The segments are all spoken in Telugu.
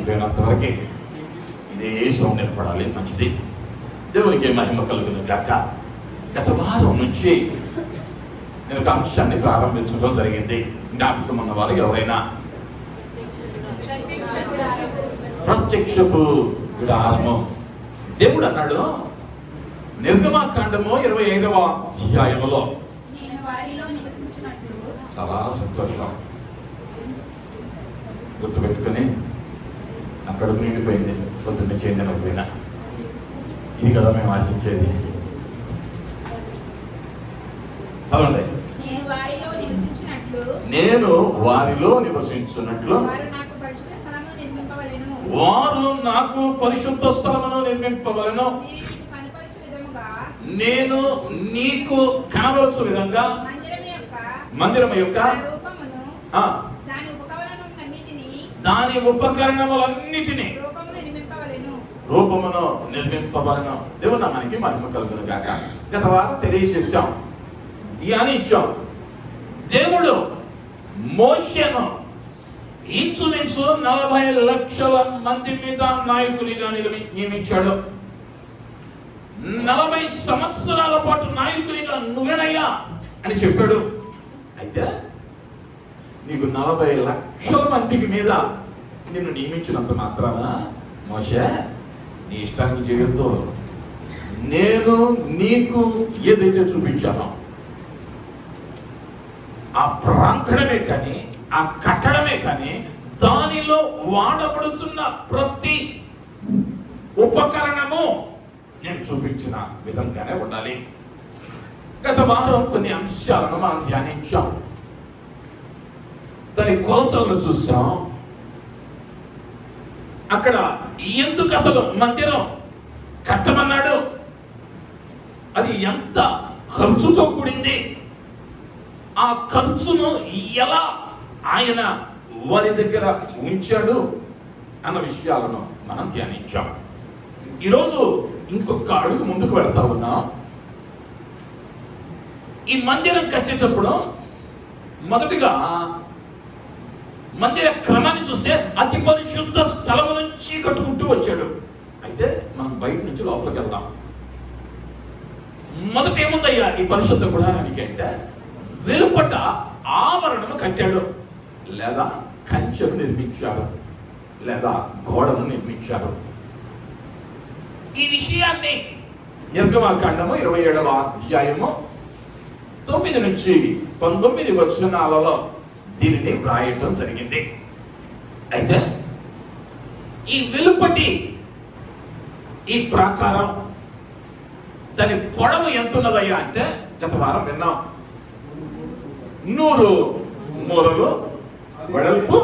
అయిపోయినంత వరకు ఇదే సౌండ్ ఏర్పడాలి, మంచిది. దేవునికి మహిమ కలుగును గాక. గత వారం నుంచి నేను ఒక అంశాన్ని ప్రారంభించడం జరిగింది. జ్ఞాపకం ఉన్నవారు ఎవరైనా? ప్రత్యక్షపు గుడారము. దేవుడు అన్నాడు నిర్గమాకాండము 25వ అధ్యాయములో, చాలా సంతోషం, గుర్తుపెట్టుకుని నా కడుపు నిండిపోయింది పొద్దున్న చెందినపోయినా. ఇది కదా మేము ఆశించేది. చదవండి. నేను వారిలో నివసించున్నట్లు వారు నాకు పరిశుద్ధ స్థలమును నిర్మింపవలెను. నేను నీకు కనబరచు విధంగా మందిరం యొక్క దాని ఉపకరణములన్నిటినీ రూపమును నిర్మింపవలెను. దేవుని నామానికి మహిమ కలుగును గాక. గత వారం తెలియజేశాం, ధ్యానించాం. దేవుడు మోషేను ఇంచుమించు 40 లక్షల మంది మీద నాయకునిగా నియమించాడు. 40 సంవత్సరాల పాటు నాయకునిగా నువ్వేనయ్యా అని చెప్పాడు. అయితే నీకు 40 లక్షల మందికి మీద నిన్ను నియమించినంత మాత్రాన మోషే నీ ఇష్టానికి చేయొద్దు. నేను నీకు ఏదైతే చూపించానో ఆ ప్రాంగణమే కానీ, ఆ కట్టడమే కానీ, దానిలో వాడబడుతున్న ప్రతి ఉపకరణము నేను చూపించిన విధంగానే ఉండాలి. గత వారం కొన్ని అంశాలను మనం ధ్యానించాం. దాని కొలతలను చూసాం. అక్కడ ఎందుకు అసలు మందిరం కట్టమన్నాడు, అది ఎంత ఖర్చుతో కూడింది, ఆ ఖర్చును ఎలా ఆయన వారి దగ్గర ఉంచాడు అన్న విషయాలను మనం ధ్యానించాం. ఈరోజు ఇంకొక అడుగు ముందుకు వెళ్తా ఉన్నాం. ఈ మందిరం కట్టేటప్పుడు మొదటిగా మందిర క్రమాన్ని చూస్తే అతి పరిశుద్ధ స్థలము నుంచి కట్టుకుంటూ వచ్చాడు. అయితే మనం బయట నుంచి లోపలికి వెళ్దాం. మొదట ఏముందయ్యా ఈ పరిశుద్ధ గుడారానికి అంటే, వెలుపట ఆవరణను కట్టాడు, లేదా కంచెను నిర్మించారు, లేదా గోడను నిర్మించారు. ఈ విషయాన్ని నిర్గమాకాండము 27వ అధ్యాయము 9 నుంచి 19 వచనాలలో దీనిని వ్రాయటం జరిగింది. అయితే ఈ వెలుపటి ఈ ప్రాకారం దాని పొడవు ఎంత ఉన్నదయ్యా అంటే, గత వారం విన్నాం, 100 మూరలు, వెడల్పు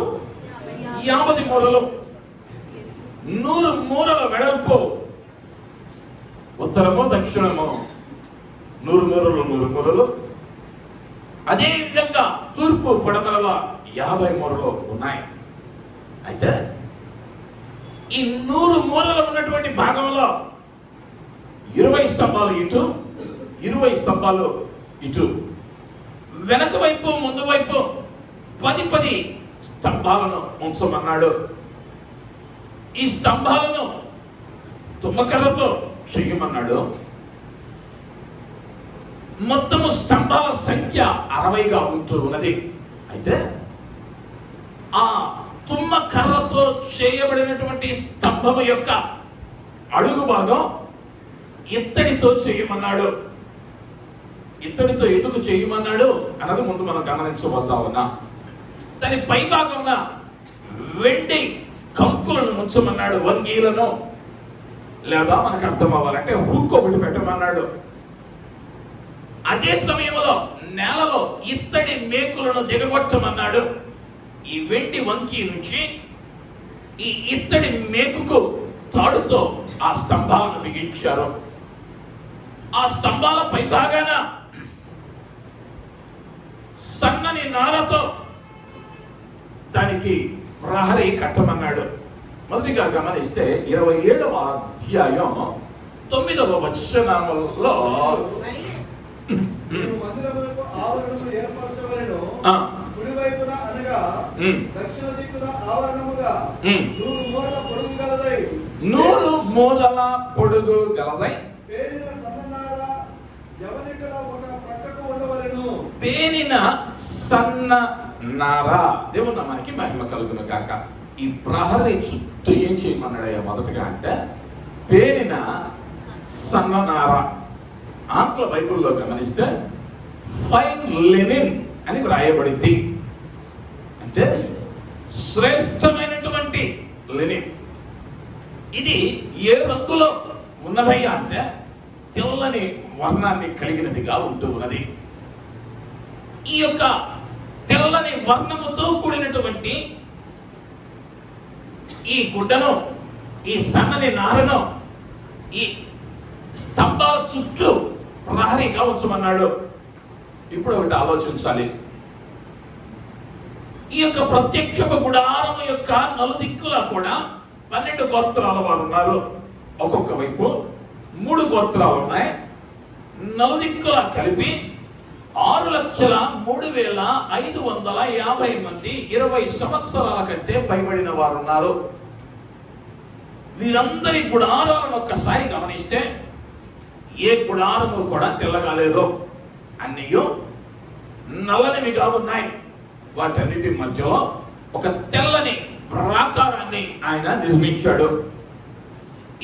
50 మూరలు. 100 మూరల వెడల్పు, ఉత్తరము దక్షిణము 100 మూరలు 100 మూరలు. అదే విధంగా తూర్పు పడమరలో 50 మూరలు ఉన్నాయి. అయితే ఈ 100 మూరలు ఉన్నటువంటి భాగంలో 20 స్తంభాలు ఇటు, 20 స్తంభాలు ఇటు, వెనక వైపు ముందు వైపు 10 స్తంభాలను ఉంచమన్నాడు. ఈ స్తంభాలను తుమ్మకర్రతో చెయ్యమన్నాడు. మొత్తము స్తంభాల సంఖ్య 60గా ఉంటూ ఉన్నది. అయితే ఆ తుమ్మకర్రతో చేయబడినటువంటి స్తంభము యొక్క అడుగు భాగం ఇత్తడితో చేయమన్నాడు. ఇత్తడితో ఎందుకు చేయమన్నాడు అన్నది ముందు మనం గమనించబోతా ఉన్నాం. దాని పై భాగంగా వెండి కంకులను ఉంచమన్నాడు, వంగీలను, లేదా మనకు అర్థం అవ్వాలంటే హుక్ ఒకటి పెట్టమన్నాడు. అదే సమయంలో నేలలో ఇత్తడి మేకులను దిగగొట్టమన్నాడు. ఈ వెండి వంకి నుంచి ఈ ఇత్తడి మేకుకు తాడుతో ఆ స్తంభాలను బిగించారు. ఆ స్తంభాల పై భాగాన సన్నని నారతో దానికి ప్రహరీ కట్టమన్నాడు. మొదటిగా గమనిస్తే 27వ అధ్యాయం 9వ వచనములో మందిరమునకు ఆవరణము ఏర్పరచవలెను. కుడివైపున అనగా దక్షిణ దిక్కున ఆవరణముగా 100 మూరల 100 మూరల పొడుగు గలదై పేరిన సన్ననార యవనికల ఒక ప్రక్కకు ఉండవలెను. పేనిన సన్న నార. దేవుని నామానికి మహిమ కలుగును గాక. ఈ ప్రహరీ చుట్టూ ఏం చేయమన్నాడయ్యా మొదటగా అంటే పేనిన సన్న నార. ఆంగ్ల బైబిల్లో గమనిస్తే ఫైన్ లెనిన్ అని వ్రాయబడింది. అంటే శ్రేష్టమైనటువంటి లెనిన్. ఇది ఏ రంగులో ఉన్నదయ్యా అంటే తెల్లని వర్ణాన్ని కలిగినదిగా ఉంటూ ఉన్నది. ఈ యొక్క తెల్లని వర్ణముతో కూడినటువంటి ఈ గుడ్డను, ఈ సన్నని నారను ఈ స్తంభాల చుట్టూ ప్రహరీగా ఉంచమన్నాడు. ఇప్పుడు ఒకటి ఆలోచించాలి. ఈ యొక్క ప్రత్యక్ష గుడారము యొక్క నలుదిక్కులా కూడా 12 గోత్రాల వారు ఉన్నారు. ఒక్కొక్క వైపు 3 గోత్రాలు ఉన్నాయి. నలుదిక్కులా కలిపి 6,03,550 మంది 20 సంవత్సరాల కంటే పైబడిన వారు ఉన్నారు. వీరందరి గుడారాలను ఒక్కసారి గమనిస్తే ఏ గుడారము కూడా తెల్లగా లేదు, అన్నీ నల్లనివిగా ఉన్నాయి. వాటన్నిటి మధ్యలో ఒక తెల్లని ప్రాకారాన్ని ఆయన నిర్మించాడు.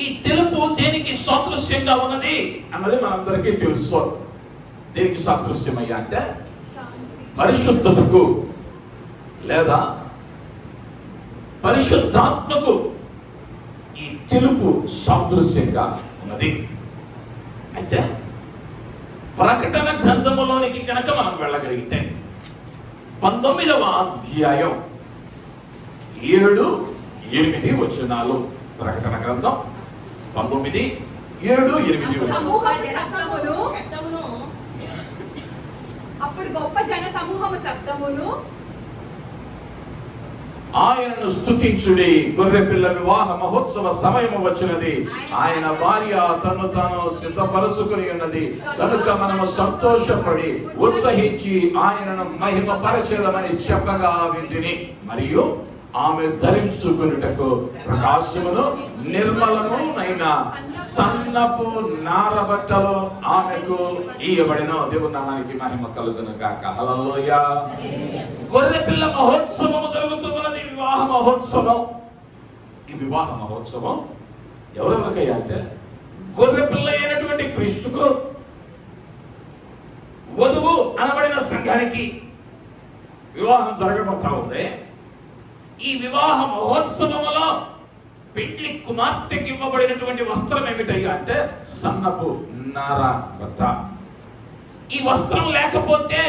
ఈ తెలుపు దేనికి సాదృశ్యంగా ఉన్నది అన్నది మనందరికీ తెలుసు. దేనికి సాదృశ్యం అయ్యా అంటే పరిశుద్ధతకు లేదా పరిశుద్ధాత్మకు ఈ తెలుపు సాదృశ్యంగా ఉన్నది. అయితే ప్రకటన గ్రంథములోనికి కనుక మనం వెళ్ళగలిగితే 19వ అధ్యాయం 7-8 వచనాలు. ప్రకటన గ్రంథం 19:7-8 వచనాలు. అప్పుడు గొప్ప జన సమూహము శబ్దమును ఆయనను స్తుతించుడి, గొర్రె పిల్ల వివాహ మహోత్సవ సమయము వచ్చినది, ఆయన భార్య తను తాను సిద్ధపరచుకుని ఉన్నది కనుక మనము సంతోషపడి ఉత్సహించి ఆయనను మహిమ పరచెదమని చెప్పగా వింటిని. మరియు ఆమె ధరించుకున్నటకు ప్రకాశమును నిర్మలము అయిన సన్నపు నారబట్టలు ఆమెకు ఇయ్యబడిన. దేవుని నామానికి మహిమ కలుగును గాక. హల్లెలూయా. గొర్రె పిల్ల మహోత్సవము జరుగుతున్నది, వివాహ మహోత్సవం. ఈ వివాహ మహోత్సవం ఎవరెవరికయ్యా అంటే గొర్రె పిల్ల అయినటువంటి క్రీస్తుకు, వధువు అనబడిన సంఘానికి వివాహం జరగబోతా ఉంది. ఈ వివాహ మహోత్సవంలో పెండ్లి కుమార్తెకి ఇవ్వబడినటువంటి వస్త్రం ఏమిటయ్యా అంటే సన్నపు నార బట్ట. ఈ వస్త్రం లేకపోతే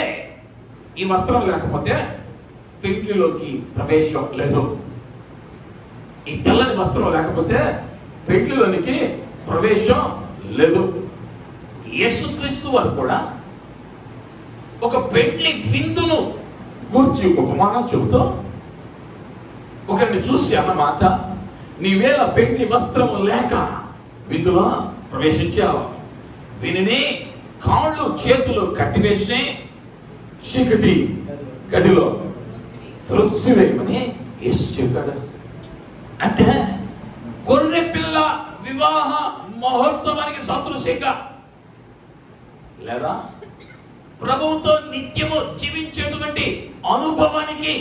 పెండ్లిలోకి ప్రవేశం లేదు. ఈ తెల్లని వస్త్రం లేకపోతే పెండ్లిలోనికి ప్రవేశం లేదు. యేసుక్రీస్తు వారు కూడా ఒక పెండ్లి విందును గూర్చి ఉపమానం చెబుతూ ఒకరిని చూసి అన్నమాట, నీవేళ పెండ్లి వస్త్రము లేక విందులో ప్రవేశించావు, వీనిని కాళ్ళు చేతులు కట్టివేసి చీకటి గదిలో త్రొసివేయమని యేసు చెప్పాడు. అంటే గొర్రె పిల్ల వివాహ మహోత్సవానికి సాదృశ్యంగా లేదా ప్రభువుతో నిత్యము జీవించేటువంటి అనుభవానికి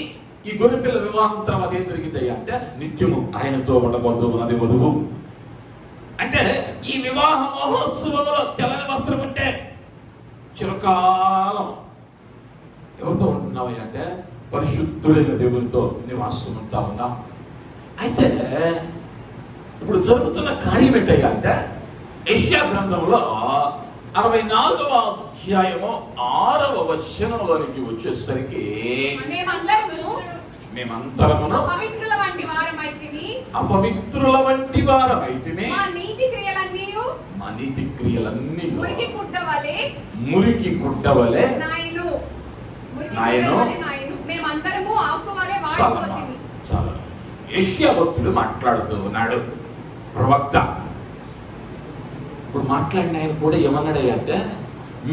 ఈ గొర్రె పిల్ల వివాహం తర్వాత ఏం జరిగిందయ్యా అంటే నిత్యము ఆయనతో ఉండబోతూ ఉన్నది వధువు. అంటే ఈ వివాహ మహోత్సవంలో తెల్లని వస్త్రం అంటే చిరకాలం ఎవరితో ఉంటున్నావయ్యా అంటే పరిశుద్ధుడైన దేవునితో నివాసం ఉంటా ఉన్నాం. అయితే ఇప్పుడు జరుగుతున్న కార్యం ఏంటయ్యా అంటే యెషయా గ్రంథంలో 64వ అధ్యాయము 6వ వచనంలోనికి వచ్చేసరికి మేమంతరమును అపవిత్రుల వంటి వారమైతిమి, మా నీతి క్రియలన్నీ మురికి గుడ్డవలే నాయను. చాలా యెషయా భక్తుడు మాట్లాడుతూ ఉన్నాడు, ప్రవక్త. ఇప్పుడు మాట్లాడిన ఆయన కూడా ఏమన్నాడంటే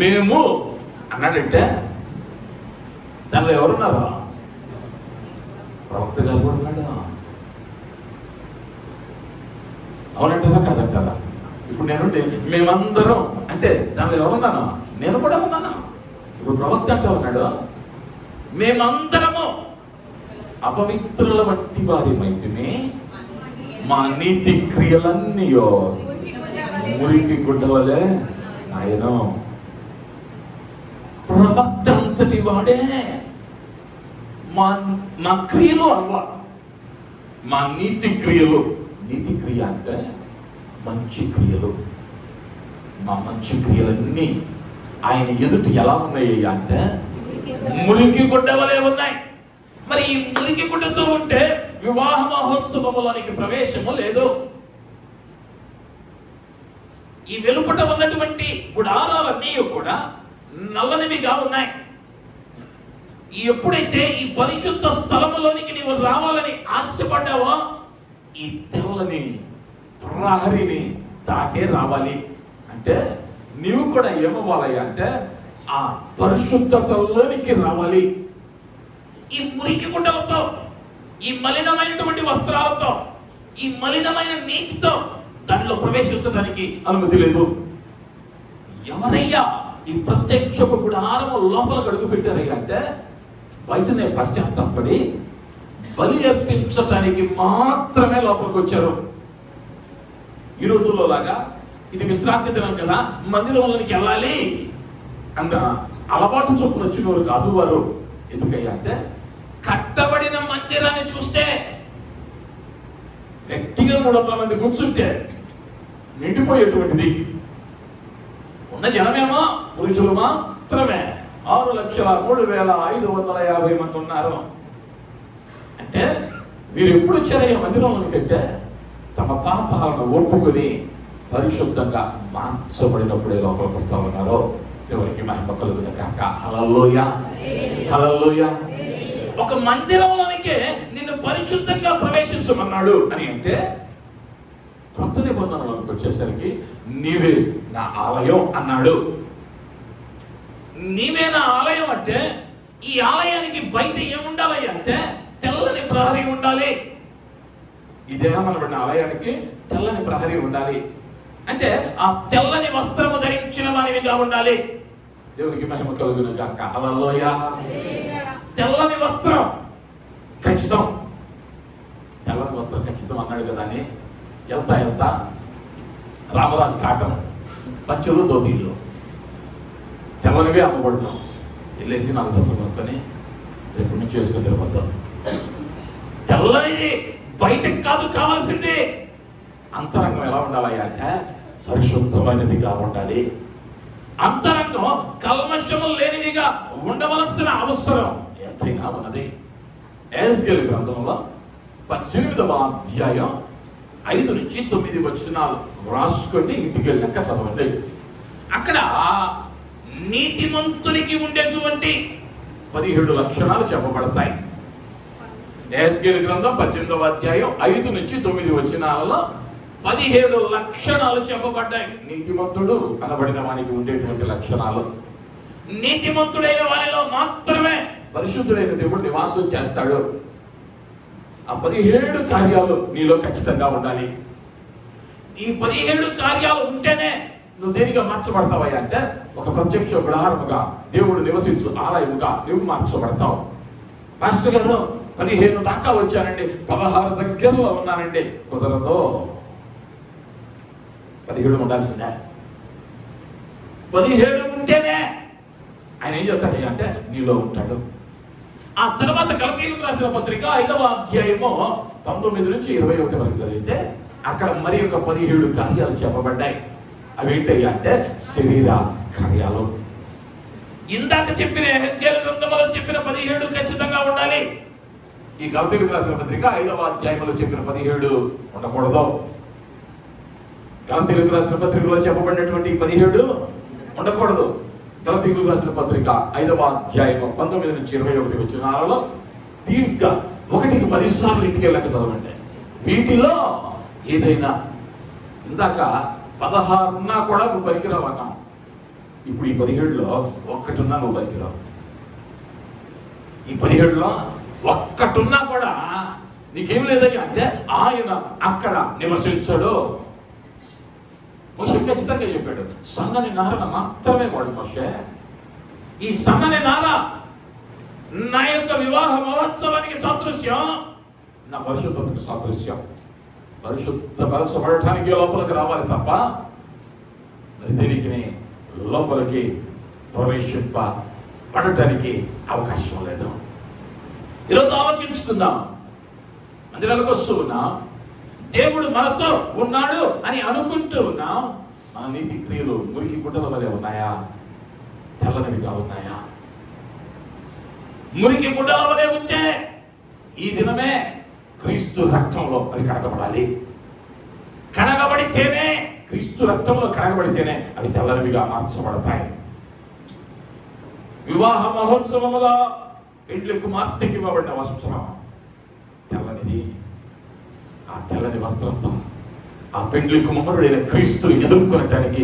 మేము అన్నాడంటే దానిలో ఎవరున్నారు? ప్రవక్త గారు కూడా ఉన్నాడు. అవునంటారా కాదంటారా? ఇప్పుడు మేమందరం అంటే దానిలో ఎవరున్నాను? నేను కూడా ఉన్నాను. ఇప్పుడు ప్రవక్త అంటూ ఉన్నాడు, మేమందరము అపవిత్రుల వంటి వారి మైతిని, మా నీతి క్రియలన్నీయో మురికి గుడ్డ వలె ఆయన. ప్రవక్త అంతటి వాడే మా క్రియలు అవ్వ, మా నీతి క్రియలు. నీతి క్రియ అంటే మంచి క్రియలు. మా మంచి క్రియలన్నీ ఆయన ఎదుటి ఎలా ఉన్నాయి అంటే మురికి గుడ్డ వలె ఉన్నాయి. మరి ఈ మురికి గుడ్డతో ఉంటే వివాహ మహోత్సవములోనికి ప్రవేశము లేదు. ఈ వెలుపట ఉన్నటువంటి గుడారాలన్నీ కూడా నల్లనివిగా ఉన్నాయి. ఎప్పుడైతే ఈ పరిశుద్ధ స్థలములోనికి నీవు రావాలని ఆశపడ్డావో ఈ తెల్లని ప్రహరిని దాటే రావాలి. అంటే నీవు కూడా ఏమవ్వాలి అంటే ఆ పరిశుద్ధతలోనికి రావాలి. ఈ మురికి గుడ్డలతో, ఈ మలినమైనటువంటి వస్త్రాలతో, ఈ మలినమైన నీటితో దానిలో ప్రవేశించడానికి అనుమతి లేదు. ఎవరయ్యా ఈ ప్రత్యక్షపు గుడారము లోపల అడుగు పెట్టారయ్యా అంటే బయటనే పశ్చాత్తాపడి బలి అర్పించటానికి మాత్రమే లోపలికి వచ్చారు. ఈ రోజుల్లో లాగా ఇది విశ్రాంతి దినం కదా, మందిరంలోనికి వెళ్ళాలి అన్న అలవాటు చొప్పున వచ్చినవారు కాదు వారు. ఎందుకయ్యా అంటే కట్టబడిన మందిరాన్ని చూస్తే వ్యక్తిగా 300 మంది కూర్చుంటే నిండిపోయేటువంటిది. ఉన్న జనమేమో పురుషులు మాత్రమే 6,03,550 మంది ఉన్నారు. అంటే వీరు ఎప్పుడు వచ్చారయ్యా మందిరంలోకి అంటే తమ పాపాలను ఒప్పుకొని పరిశుద్ధంగా మార్చబడినప్పుడే లోపలికి వస్తా ఉన్నారు. దేవునికి మహిమ కలుగును గాక. హల్లెలూయా, హల్లెలూయా. ఒక మందిరంలోనికే నిన్ను పరిశుద్ధంగా ప్రవేశించమన్నాడు అని అంటే కొత్త నిబంధనలోకి వచ్చేసరికి నీవే నా ఆలయం అన్నాడు. నీవే నా ఆలయం అంటే ఈ ఆలయానికి బయట ఏముండాలి అంటే తెల్లని ప్రహరీ ఉండాలి. ఇదేనా మనబడిన ఆలయానికి తెల్లని ప్రహరీ ఉండాలి. అంటే ఆ తెల్లని వస్త్రము ధరించిన వారిగా ఉండాలి. దేవునికి మహిమ కలుగును గాక. హల్లెలూయా. తెల్లని వస్త్రం ఖచ్చితం, తెల్లని వస్త్రం ఖచ్చితం అన్నాడు కదా అని వెళ్తా రామరాజు కాటం పంచులు దోతీలు తెల్లనివే అమ్మబడినాం. వెళ్ళేసి 4 దఫలు కొనుక్కొని రేపు నుంచి చేసుకుని తిరగొద్దాం. తెల్లనిది బయటకు కాదు కావాల్సింది. అంతరంగం ఎలా ఉండాలి అంటే పరిశుద్ధమైనదిగా ఉండాలి. అంతరంగం కల్మషము లేనిదిగా ఉండవలసిన అవసరం ఎంతైనా ఉన్నది. ఎహెజ్కేలు గ్రంథంలో 18వ అధ్యాయం 5 నుంచి 9 వచనాలు రాసుకొని ఇంటికి వెళ్ళాక చదవండి. అక్కడ నీతిమంతునికి ఉండేటువంటి 17 లక్షణాలు చెప్పబడతాయి. ఎహెజ్కేలు గ్రంథం 18వ అధ్యాయం 5 నుంచి 9 వచనాలలో 17 లక్షణాలు చెప్పబడ్డాయి. నీతిమంతుడు అనబడిన వానికి ఉండేటువంటి లక్షణాలు. నీతిమంతుడైన వారిలో మాత్రమే పరిశుద్ధుడైన దేవుడు నివాసం చేస్తాడు. ఆ 17 కార్యాలు నీలో ఖచ్చితంగా ఉండాలి. ఈ 17 కార్యాలు ఉంటేనే నువ్వు దేనిగా మార్చబడతావయ్యా అంటే ఒక ప్రత్యక్ష గుడారముగా దేవుడు నివసించు ఆలయముగా నువ్వు మార్చబడతావు. పాస్టర్ గారు 15 దాకా వచ్చానండి, 16 దగ్గరలో ఉన్నానండి. కుదరదు. 17 ఉండాల్సిందే. 17 ఉంటేనే ఆయన ఏం చెప్తాడు అంటే నీలో ఉంటాడు. ఆ తర్వాత గలతీయులకు రాసిన పత్రిక 5వ అధ్యాయము 19 నుంచి 21 వరకు చదివితే అక్కడ మరి ఒక 17 కార్యాలు చెప్పబడ్డాయి. అవేంటయ్యా అంటే శరీర కార్యాలు. ఇందాక చెప్పిన ఎహెజ్కేలు గ్రంథంలో చెప్పిన 17 ఖచ్చితంగా ఉండాలి. ఈ గలతీయులకు రాసిన పత్రిక 5వ అధ్యాయంలో చెప్పిన 17 ఉండకూడదు. గలతీయులకు రాసిన పత్రికలో చెప్పబడినటువంటి 17 ఉండకూడదు. గలతీయులకు రాసిన పత్రిక 5వ అధ్యాయం 19 నుంచి 21 వచనాలలో దీర్ఘ 1కి 10 సార్లు ఇంటికి వెళ్ళాక చదవండి. వీటిలో ఏదైనా ఇందాక 16 ఉన్నా కూడా నువ్వు పనికిరావు అన్నా. ఇప్పుడు ఈ 17లో ఒక్కటున్నా నువ్వు పనికిరావు. ఈ 17లో ఒక్కటున్నా కూడా నీకేం లేదయ్యా అంటే ఆయన అక్కడ నివసించడు. మోషే ఖచ్చితంగా చెప్పాడు, సన్నని నారను మాత్రమే వాడు మోషే. ఈ సన్నని నార నా యొక్క వివాహ మహోత్సవానికి సాదృశ్యం, నా పరిశుద్ధతకు సాదృశ్యం. పరిశుద్ధపరచబడటానికి లోపలికి రావాలి తప్ప మరి దీనికి లోపలికి ప్రవేశింపబడటానికి అవకాశం లేదు. ఈరోజు ఆలోచించుకుందాం. మందిరాలకు వస్తూ ఉన్నాం, దేవుడు మనతో ఉన్నాడు అని అనుకుంటూ ఉన్నాం. మన నీతి క్రియలు మురికి గుడ్డల వలె ఉన్నాయా, తెల్లనివిగా ఉన్నాయా? మురికి గుడ్డల వలె ఉంటే ఈ దినమే క్రీస్తు రక్తంలో అవి కడగబడాలి. కడగబడితేనే, క్రీస్తు రక్తంలో కడగబడితేనే అవి తెల్లనివిగా మార్చబడతాయి. వివాహ మహోత్సవములో పెండ్లి కుమార్తెకి ఇవ్వబడిన వస్త్రం తెల్లనిది. ఆ తెల్లని వస్త్రంతో ఆ పెండ్లి కుమారుడైన క్రీస్తుని ఎదుర్కొనటానికి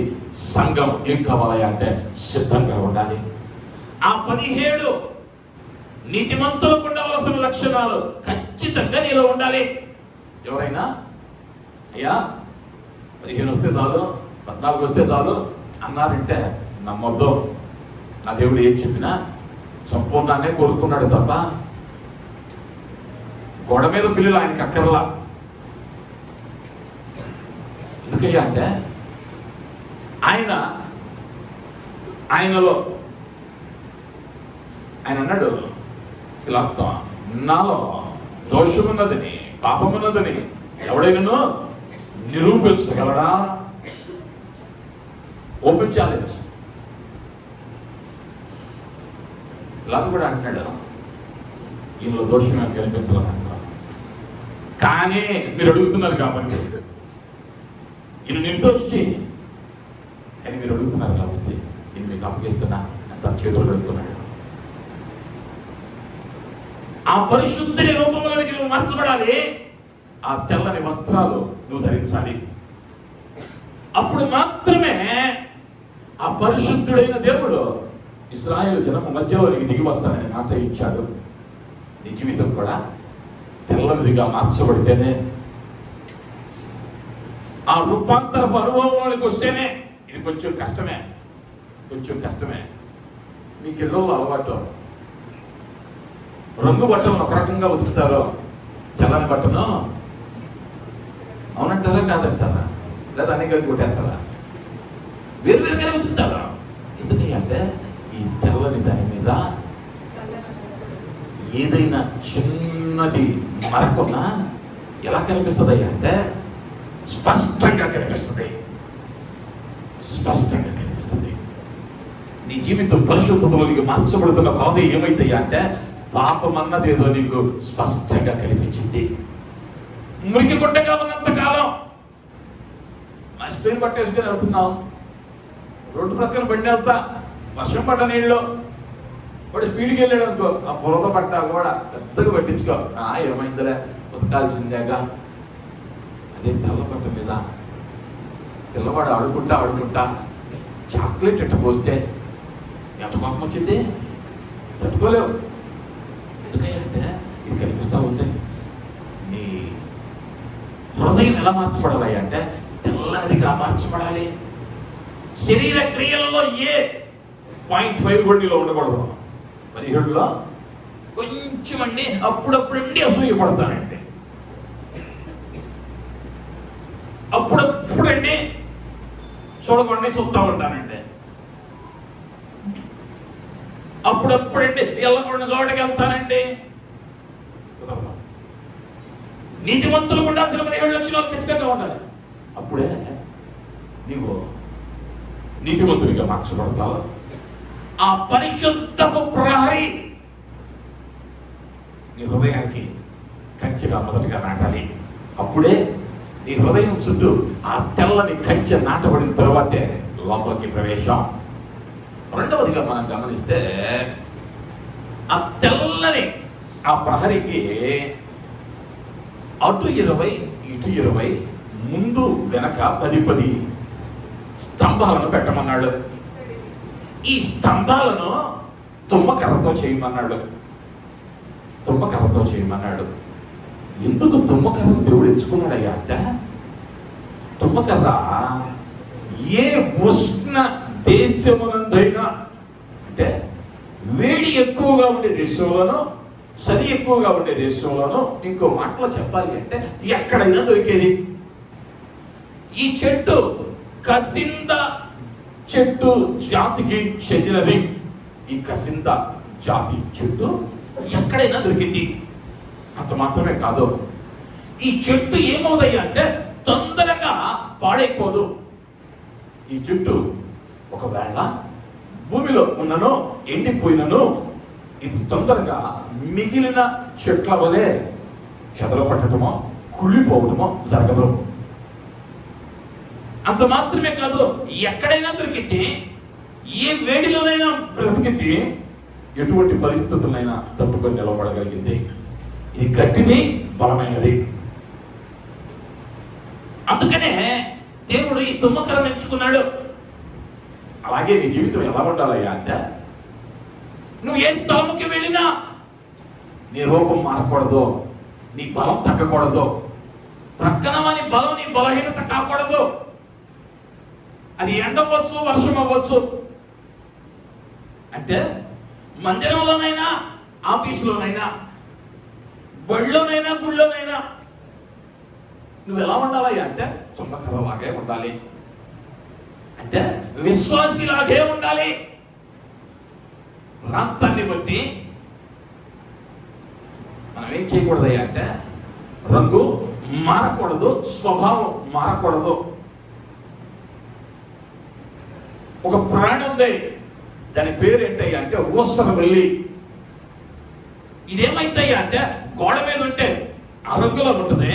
సంఘం ఏం కావాలి అంటే సిద్ధంగా ఉండాలి. ఆ 17 నీతిమంతులకు ఉండవలసిన లక్షణాలు ఖచ్చితంగా నీలో ఉండాలి. ఎవరైనా అయ్యా 15 వస్తే చాలు, 14 వస్తే చాలు అన్నారంటే నమ్మొద్దు. నా దేవుడు ఏం చెప్పినా సంపూర్ణాన్నే కోరుకున్నాడు తప్ప గోడ మీద పిల్లలు ఆయనకి అక్కర్లా. ఎందుకయ్యా అంటే ఆయనలో ఆయన అన్నాడు, ఇలా నాలో దోషమున్నదని, పాపమున్నదని ఎవడైనాను నిరూపించగలడా? Open challenge. ఇలా కూడా అంటున్నాడు, ఈయనలో దోషం కనిపించలేదు. కానీ మీరు అడుగుతున్నారు కాబట్టి, ఈయన నిర్దోషి కానీ మీరు అడుగుతున్నారు కాబట్టి నేను మీకు అప్పగిస్తున్నా అని తన చేతులు అడుగుతున్నాడు. ఆ పరిశుద్ధి రూపంలోనికి నువ్వు మార్చబడాలి. ఆ తెల్లని వస్త్రాలు నువ్వు ధరించాలి. అప్పుడు మాత్రమే ఆ పరిశుద్ధుడైన దేవుడు ఇశ్రాయేలు జనము మధ్యలో నీకు దిగి వస్తానని మాట ఇచ్చాడు. నీ జీవితం కూడా తెల్లనిదిగా మార్చబడితేనే, ఆ రూపాంతరపు అనుభవంలోకి వస్తేనే. ఇది కొంచెం కష్టమే. మీకు ఇళ్ళలో అలవాటు, రంగు బట్టను ఒక రకంగా ఉతుకుతారో, తెల్లని బట్టను అవునంటారా కాదంటారా, లేదా అన్ని కలిపి కొట్టేస్తారా? వేరుగానే ఉతుకుతారా? ఎందుకంటే ఈ తెల్లని దాని మీద ఏదైనా చిన్నది మరకున్నా ఎలా కనిపిస్తుంది అంటే స్పష్టంగా కనిపిస్తుంది. నీ జీవితం పరిశుద్ధతలోనికి మార్చబడుతున్న కాదు ఏమైతాయి అంటే పాపం అన్నది ఏదో నీకు స్పష్టంగా కనిపించింది. మురికి గుడ్డగా ఉన్నంత కాలం స్పెయిన్ పట్టేసుకొని వెళ్తున్నావు, రోడ్డు ప్రక్కన బండి వెళ్తా, వర్షం పడ్డ నీళ్ళు వాడు స్పీడ్కి వెళ్ళాడు అనుకో, ఆ బురద పట్ట కూడా పెద్దగా పట్టించుకో, ఏమైందిలే ఉతకాల్సిందేగా. అదే తెల్ల పట్ట మీద పిల్లవాడు ఆడుకుంటా చాక్లెట్ ఎట్ట పోస్తే ఎంత కోపం వచ్చింది, తట్టుకోలేవు. ఎందుకంటే ఇది కనిపిస్తూ ఉంది. నీ హృదయం ఎలా మార్చబడాలి అంటే తెల్లనిదిగా మార్చబడాలి. శరీర క్రియలలో ఏ 0.5 కూడా నీలో ఉండకూడదు. 17లో కొంచెం అండి అప్పుడప్పుడండి అసూయపడతానండి, అప్పుడప్పుడండి చూడకుండా చూస్తూ ఉంటానండి, అప్పుడప్పుడండి వెళ్ళకుండా చోటకి వెళ్తానండి. నీతిమంతులు ఉండాల్సిన 17 లక్షణాలు ఖచ్చితంగా ఉండాలి. అప్పుడే నీవు నీతిమంతునిగా మార్చబడతావు. ఆ పరిశుద్ధపు ప్రహరీ నీ హృదయానికి కంచెగా మొదటిగా నాటాలి. అప్పుడే నీ హృదయం చుట్టూ ఆ తెల్లని కంచె నాటబడిన తర్వాతే లోపలికి ప్రవేశం. రెండవదిగా మనం గమనిస్తే ఆ తెల్లని ఆ ప్రహరీకి అటు 20 ఇటు 20 ముందు వెనక 10 స్తంభాలను పెట్టమన్నాడు. ఈ స్తంభాలను తుమ్మకర్రతో చేయమన్నాడు. ఎందుకు తుమ్మకర్రను దేవుడు ఎంచుకున్నాడయ్యా అంటే, తుమ్మకర్ర ఏ ఉష్ణ దేశమునందైనా, అంటే వేడి ఎక్కువగా ఉండే దేశంలోనూ చలి ఎక్కువగా ఉండే దేశంలోనూ, ఇంకో మాటలో చెప్పాలి అంటే ఎక్కడైనా దొరికేది. ఈ చెట్టు కసింద చెట్టు జాతికి చెందినది. ఈ కసింద జాతి చెట్టు ఎక్కడైనా దొరికింది. అంత మాత్రమే కాదు, ఈ చెట్టు ఏమవుదయ్యా అంటే తొందరగా పాడైపోదు. ఈ చెట్టు ఒకవేళ భూమిలో ఉన్ననో ఎండిపోయినను ఇది తొందరగా మిగిలిన చెట్ల వలె చెదలు పట్టడమో కుళ్ళిపోవడమో జరగదు. అంత మాత్రమే కాదు, ఎక్కడైనా దొరికితే, ఏ వేడిలోనైనా బ్రతికితే, ఎటువంటి పరిస్థితులైనా తట్టుకొని నిలబడగలిగింది. ఇది గట్టిది, బలమైనది. అందుకనే దేవుడు ఈ తుమ్మకర్రను ఎంచుకున్నాడు. అలాగే నీ జీవితం ఎలా ఉండాలయ్యా అంటే, నువ్వు ఏ స్థలంకి వెళ్ళినా నీ రూపం మారకూడదు, నీ బలం తగ్గకూడదు, ప్రక్కన వాని బలం నీ బలహీనత కాకూడదు. అది ఎండ అవ్వచ్చు, వర్షం అవ్వచ్చు. అంటే మందిరంలోనైనా, ఆఫీసులోనైనా, బడిలోనైనా, గుళ్ళోనైనా నువ్వు ఎలా ఉండాలి అంటే తుమ్మకర్రలాగే ఉండాలి. అంటే విశ్వాసిలాగే ఉండాలి. ప్రాంతాన్ని బట్టి మనం ఏం చేయకూడదయ్యా అంటే రంగు మారకూడదు, స్వభావం మారకూడదు. ఒక ప్రాణి ఉంది, దాని పేరు ఏంటయ్యా అంటే ఊసరవెల్లి. ఇదేమైతాయ్యా అంటే గోడ మీద ఉంటే ఆ రంగులో ఉంటుంది,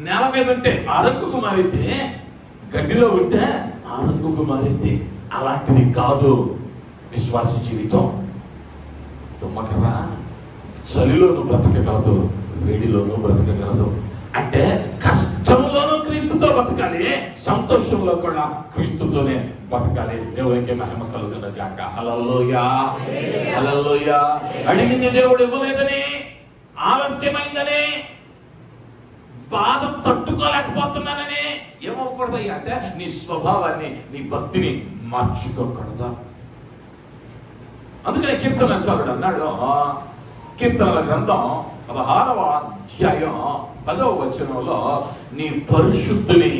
నేల మీద ఉంటే ఆ రంగుకు మారితే, గడ్డిలో ఉంటే ఆ రంగుకు మారింది. అలాంటిది కాదు విశ్వాస జీవితం. తుమ్మకర్ర చలిలోనూ బ్రతకగలదు, వేడిలోనూ బ్రతకగలదు. అంటే కష్టంలోనూ క్రీస్తుతో బతకాలి, సంతోషంలో కూడా క్రీస్తుతోనే బతకాలి. దేవునికి మహిమ కలుగును గాక. హల్లెలూయా, హల్లెలూయా. అడిగింది దేవుడు ఇవ్వలేదని, ఆలస్యమైందని, బాధ తట్టుకోలేకపోతున్నానని ఏమవకూడదయ్యా అంటే నీ స్వభావాన్ని, నీ భక్తిని మార్చుకోకూడదు. అందుకని కీర్తనకారుడు అన్నాడు, కీర్తనల గ్రంథం 16వ అధ్యాయం 10వ వచనంలో, నీ పరిశుద్ధిని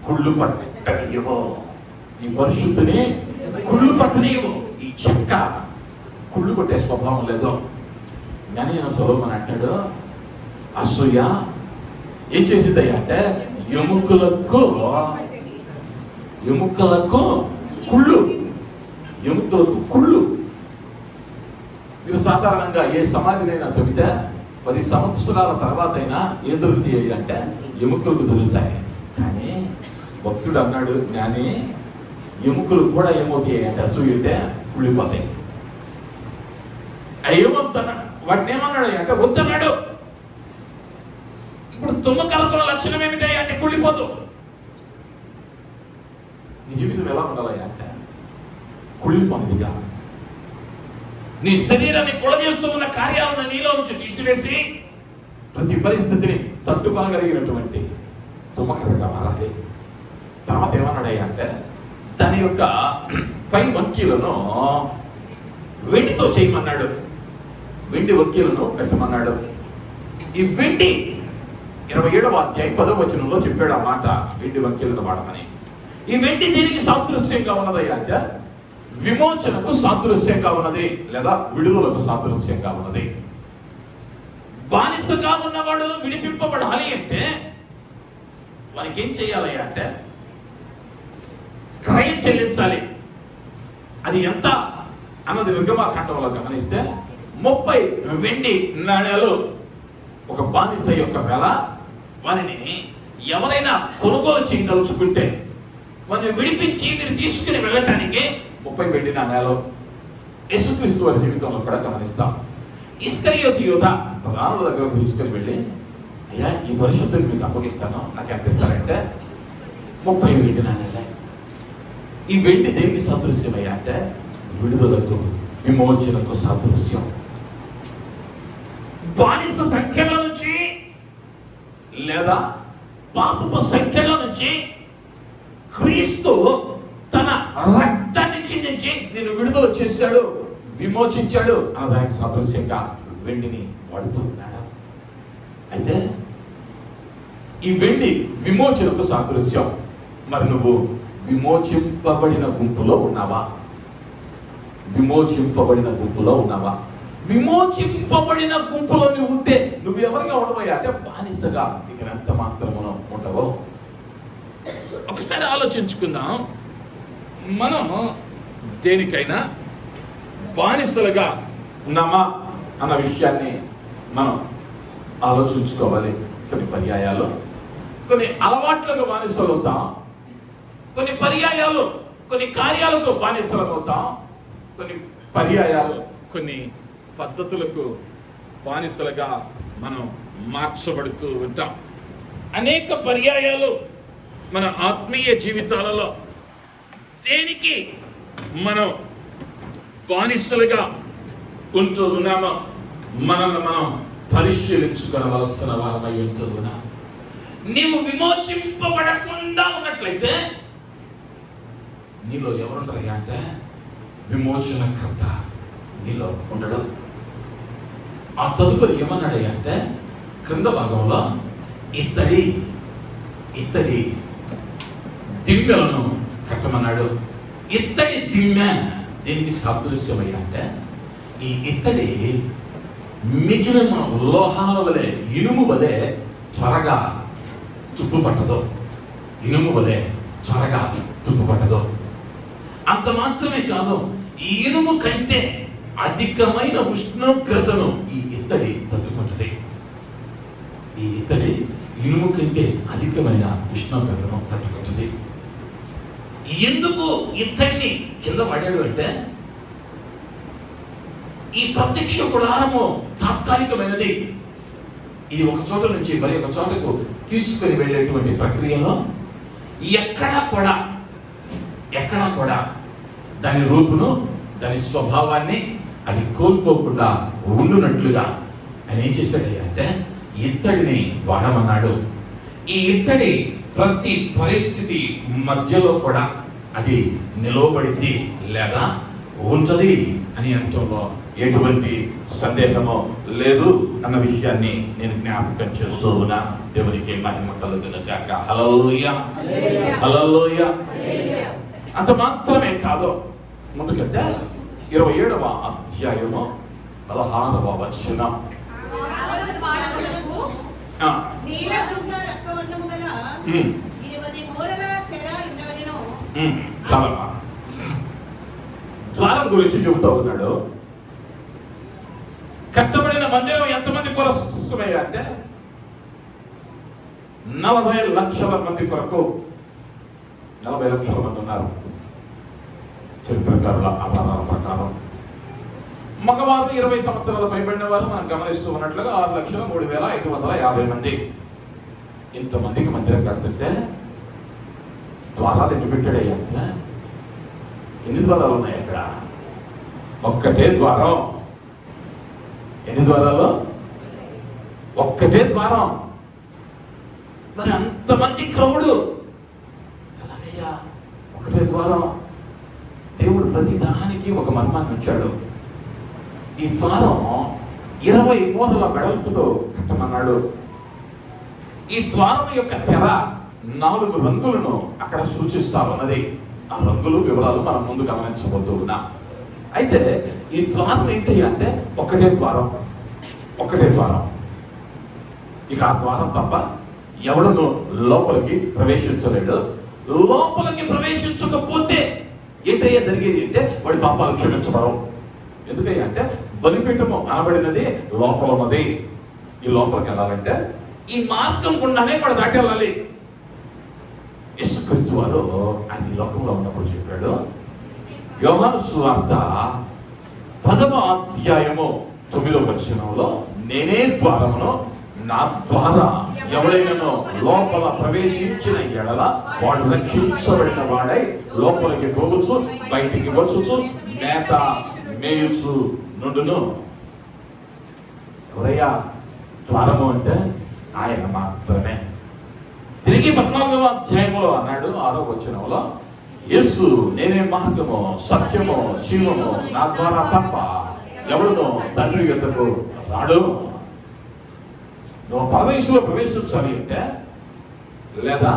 కుళ్ళు పట్టనివ్వు, నీ పరిశుద్ధిని కుళ్ళు పట్టనివ్వు. ఈ చెక్క కుళ్ళు కొట్టే స్వభావం లేదు. నేను సొలొమోను అంటాడు, అసూయ ఏం చేసిందయ్యా అంటే ఎముకలకు కుళ్ళు, ఎముకలకు కుళ్ళు. ఇవి సాధారణంగా ఏ సమాధినైనా తవ్వితే 10 సంవత్సరాల తర్వాత అయినా ఏం దొరుకుతాయి అంటే ఎముకలకు దొరుకుతాయి. కానీ భక్తుడు అన్నాడు, జ్ఞాని, ఎముకలు కూడా ఏమవుతాయి అంటే అసూయంటే కుళ్ళిపోతాయి. ఏమొద్దన్న వాటిని ఏమన్నాడు అంటే వద్దన్నాడు. ఇప్పుడు తుమ్మకర్రకున్న లక్షణం ఏమిటాయి అంటే కుళ్ళిపోతూ. నీ జీవితం ఎలా ఉండాలి అంటే కుళ్ళిపోనిదిగా, నీ శరీరాన్ని కుళచేస్తూ ఉన్న కార్యాలను నీలో నుంచి తీసివేసి ప్రతి పరిస్థితిని తట్టుకోగలిగినటువంటి తుమ్మకర్రగా మారాలి. తర్వాత ఏమన్నాడయ్యా అంటే దాని యొక్క పై వంకీలను వెండితో చేయమన్నాడు, వెండి వంకీలను పెట్టమన్నాడు. ఈ వెండి 27వ అధ్యాయం 10వ వచనంలో చెప్పాడు ఆ మాట, వెండి వంకీలను వాడమని. ఈ వెండి దేనికి సాదృశ్యంగా ఉన్నదయ్యా అంటే విమోచనకు సాదృశ్యంగా ఉన్నది, లేదా విడుదలకు సాదృశ్యంగా ఉన్నది. బానిసగా ఉన్నవాడు విడిపింపబడాలి అంటే వానికి ఏం చేయాలి అంటే క్రయం చెల్లించాలి. అది ఎంత అన్నది నిర్గమాకాండంలో గమనిస్తే 30 వెండి నాణ్యాలు ఒక బానిస యొక్క వెల. వారిని ఎవరైనా కొనుగోలు చేయదలుచుకుంటే వారిని విడిపించి మీరు తీసుకుని వెళ్ళటానికి 30 వెండి నాణ్యాలు. యేసుక్రీస్తు వారి జీవితంలో కూడా గమనిస్తాం. ఇస్కరియోతు యూదా ప్రధానుల దగ్గరకు తీసుకుని వెళ్ళి, అయ్యా ఈ పరిశుద్ధుని మీకు అప్పగిస్తాను, నాకు ఎంత ఇస్తారంటే 30 వెండి నాణ్యాలే. ఈ వెండి దేనికి సాదృశ్యమయ్యా అంటే విడుదలకు, విమోచనకు సాదృశ్యం. బానిస సంఖ్యల నుంచి లేదా పాపపు సంఖ్యలో నుంచి క్రీస్తు తన రక్తాన్ని చిందించి నేను విడుదల చేశాడు, విమోచించాడు అన్న దానికి సాదృశ్యంగా వెండిని వాడుతూ ఉన్నాడు. అయితే ఈ వెండి విమోచనకు సాదృశ్యం. మరి నువ్వు విమోచింపబడిన గుంపులో ఉన్నావా? విమోచింపబడిన గుంపులో ఉన్నావా? విమోచింపబడిన గుంపులో నువ్వు ఉంటే నువ్వు ఎవరిగా ఉండవయ్యా అంటే బానిసగా ఇక ఎంత మాత్రమునో ఉండవో. ఒకసారి ఆలోచించుకుందాం. మనం దేనికైనా బానిసలుగా ఉన్నామా అన్న విషయాన్ని మనం ఆలోచించుకోవాలి. కొన్ని పర్యాయాలు కొన్ని అలవాట్లకు బానిసలు అవుతాం, కొన్ని పర్యాయాలు కొన్ని కార్యాలకు బానిసలు అవుతాం, కొన్ని పర్యాయాలు కొన్ని పద్ధతులకు బానిసలుగా మనం మార్చబడుతూ ఉంటాం. అనేక పర్యాయాలు మన ఆత్మీయ జీవితాలలో దేనికి మనం బానిసలుగా ఉంటూ ఉన్నామో మనల్ని మనం పరిశీలించుకోవలసిన వారమై ఉంటూ ఉన్నాం. నీవు విమోచింపబడకుండా ఉన్నట్లయితే నీలో ఎవరుండరయ్యా అంటే విమోచనకర్త నీలో ఉండడు. ఆ తదుపరి ఏమన్నాడయ్యా అంటే క్రింద భాగంలో ఇత్తడి దిమ్మెలను కట్టమన్నాడు. ఇత్తడి దిమ్మె దేనికి సాదృశ్యమయ్యా అంటే ఈ ఇత్తడి మిగిలిన లోహాల వలె, ఇనుము వలె త్వరగా తుప్పుపట్టదు. ఇనుము వలె త్వరగా తుప్పుపట్టదు. అంత మాత్రమే కాదు, ఈ ఇనుము కంటే అధికమైన ఉష్ణోగ్రతను ఈ ఇత్తడి తట్టుకుంటుంది. ఈ ఇత్తడి ఇనుము కంటే అధికమైన ఉష్ణోగ్రతను తట్టుకుంటుంది. ఎందుకు ఇత్తడిని కింద పడాడు అంటే ఈ ప్రత్యక్ష గుడారము తాత్కాలికమైనది. ఇది ఒక చోట నుంచి మరి ఒక చోటకు తీసుకుని వెళ్ళేటువంటి ప్రక్రియలో ఎక్కడా కూడా దాని రూపును, దాని స్వభావాన్ని అది కోల్పోకుండా ఉండునట్లుగా ఆయన ఏం చేశాడు అంటే ఇత్తడిని వాడమన్నాడు. ఈ ఇత్తడి ప్రతి పరిస్థితి మధ్యలో కూడా అది నిలవబడింది లేదా ఉంటది అని అంటంలో ఎటువంటి సందేహమో లేదు అన్న విషయాన్ని నేను జ్ఞాపకం చేస్తూ ఉన్నా. దేవునికి మహిమ కలుగును గాక. హల్లెలూయా, హల్లెలూయా. అంత మాత్రమే కాదు, ముందుకెళ్తే 27వ అధ్యాయము 16వ వచనం. చాలమ్మా, ద్వారం గురించి చెబుతూ ఉన్నాడు. కట్టబడిన మందిరం ఎంతమంది కోసమయ్యా అంటే 40 లక్షల మంది కొరకు. 40 లక్షల మంది ఉన్నారు చరిత్రకారుల ఆధారాల ప్రకారం. మగవారు 20 సంవత్సరాల పైబడిన వారు మనం గమనిస్తూ ఉన్నట్లుగా 6,03,550 మంది. ఇంతమందికి మందిరం కడుతుంటే ద్వారాలు ఎన్ని పెట్టాడయ్యా? ఎన్ని ద్వారాలు ఉన్నాయి అక్కడ? ఒక్కటే ద్వారం. ఎన్ని ద్వారాలు? ఒక్కటే ద్వారం. మరి అంతమంది క్రౌడు ఎలాగయ్యా? ఒకటే ద్వారం. దేవుడు ప్రతి దానికి ఒక మర్మాన్ని ఉంచాడు. ఈ ద్వారం 20 మూరల వెడల్పుతో కట్టమన్నాడు. ఈ ద్వారం యొక్క తెర 4 రంగులను అక్కడ సూచిస్తా ఉన్నది. ఆ రంగులు వివరాలు మనం ముందు గమనించబోతూ ఉన్నాం. అయితే ఈ ద్వారం ఏంటి అంటే ఒకటే ద్వారం. ఇక ఆ ద్వారం తప్ప ఎవడను లోపలికి ప్రవేశించలేడు. లోపలికి ప్రవేశించకపోతే ఏంటయ్యా జరిగేది అంటే వాడి పాపాలు క్షమించబడవు. ఎందుకయ్యా అంటే బలిపీఠము అనబడినది లోపల ఉన్నది. ఈ లోపలికి వెళ్ళాలంటే ఈ మార్గం గుండానే వాడు దాటి వెళ్ళాలి. యేసుక్రీస్తు వారు ఆయన ఈ లోకంలో ఉన్నప్పుడు చెప్పాడు, యోహాను సువార్త 10వ అధ్యాయము 9వ వచనంలో, నేనే ద్వారమును, నా ద్వారా ఎవడైనానో లోపల ప్రవేశించిన ఎడల వాడు రక్షించబడిన వాడై లోపలికి పోవచ్చు, బయటికి వచ్చుచు మేత మేయుచు నుండును. ఎవరయ్యా ద్వారము అంటే? ఆయన మాత్రమే. తిరిగి 14వ అధ్యాయంలో అన్నాడు 6వ వచనంలో, యేసు నేనే మార్గము సత్యము జీవము, నా ద్వారా తప్ప ఎవడునో తండ్రి యొద్దకు రాడు. నువ్వు పరదేశంలో ప్రవేశించాలి అంటే, లేదా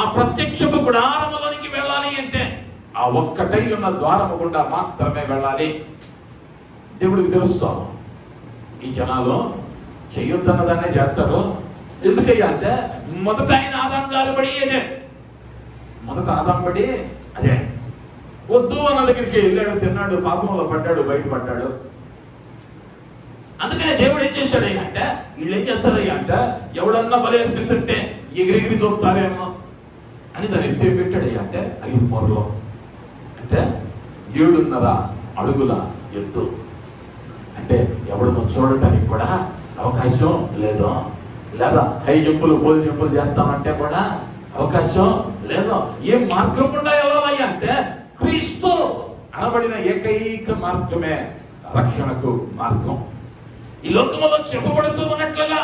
ఆ ప్రత్యక్షపు గుడారములోనికి వెళ్ళాలి అంటే ఆ ఒక్కటై ఉన్న ద్వారము గుండా మాత్రమే వెళ్ళాలి. దేవుడికి తెలుసు ఈ జనాలు చెయ్యొద్దన్నదాన్నే చేస్తారు. ఎందుకయ్యా అంటే మొదట ఆయన ఆదాం గారు పడి అదే, మొదట ఆదాం పడి అదే వద్దు అన్న దగ్గరికి వెళ్ళాడు, తిన్నాడు, పాపంలో పడ్డాడు, బయటపడ్డాడు. అందుకనే దేవుడు ఏం చేశాడయ్యా అంటే, వీళ్ళు ఏం చేస్తారయ్యా అంటే ఎవడన్నా బలి అర్పిస్తుంటే ఎగిరెగిరి చూపుతారేమో అని దాన్ని ఎత్తే పెట్టాడయ్యా అంటే 5 మూరలు, అంటే 7.5 అడుగుల ఎత్తు. అంటే ఎవడన్నా చూడటానికి కూడా అవకాశం లేదు, లేదా హై జంపులు పోలి జంపులు చేస్తామంటే కూడా అవకాశం లేదు. ఏ మార్గం గుండా వెళ్ళాలయ్యా అంటే క్రీస్తు అనబడిన ఏకైక మార్గమే రక్షణకు మార్గం. ఈ లోకంలో చెప్పబడుతూ ఉన్నట్లుగా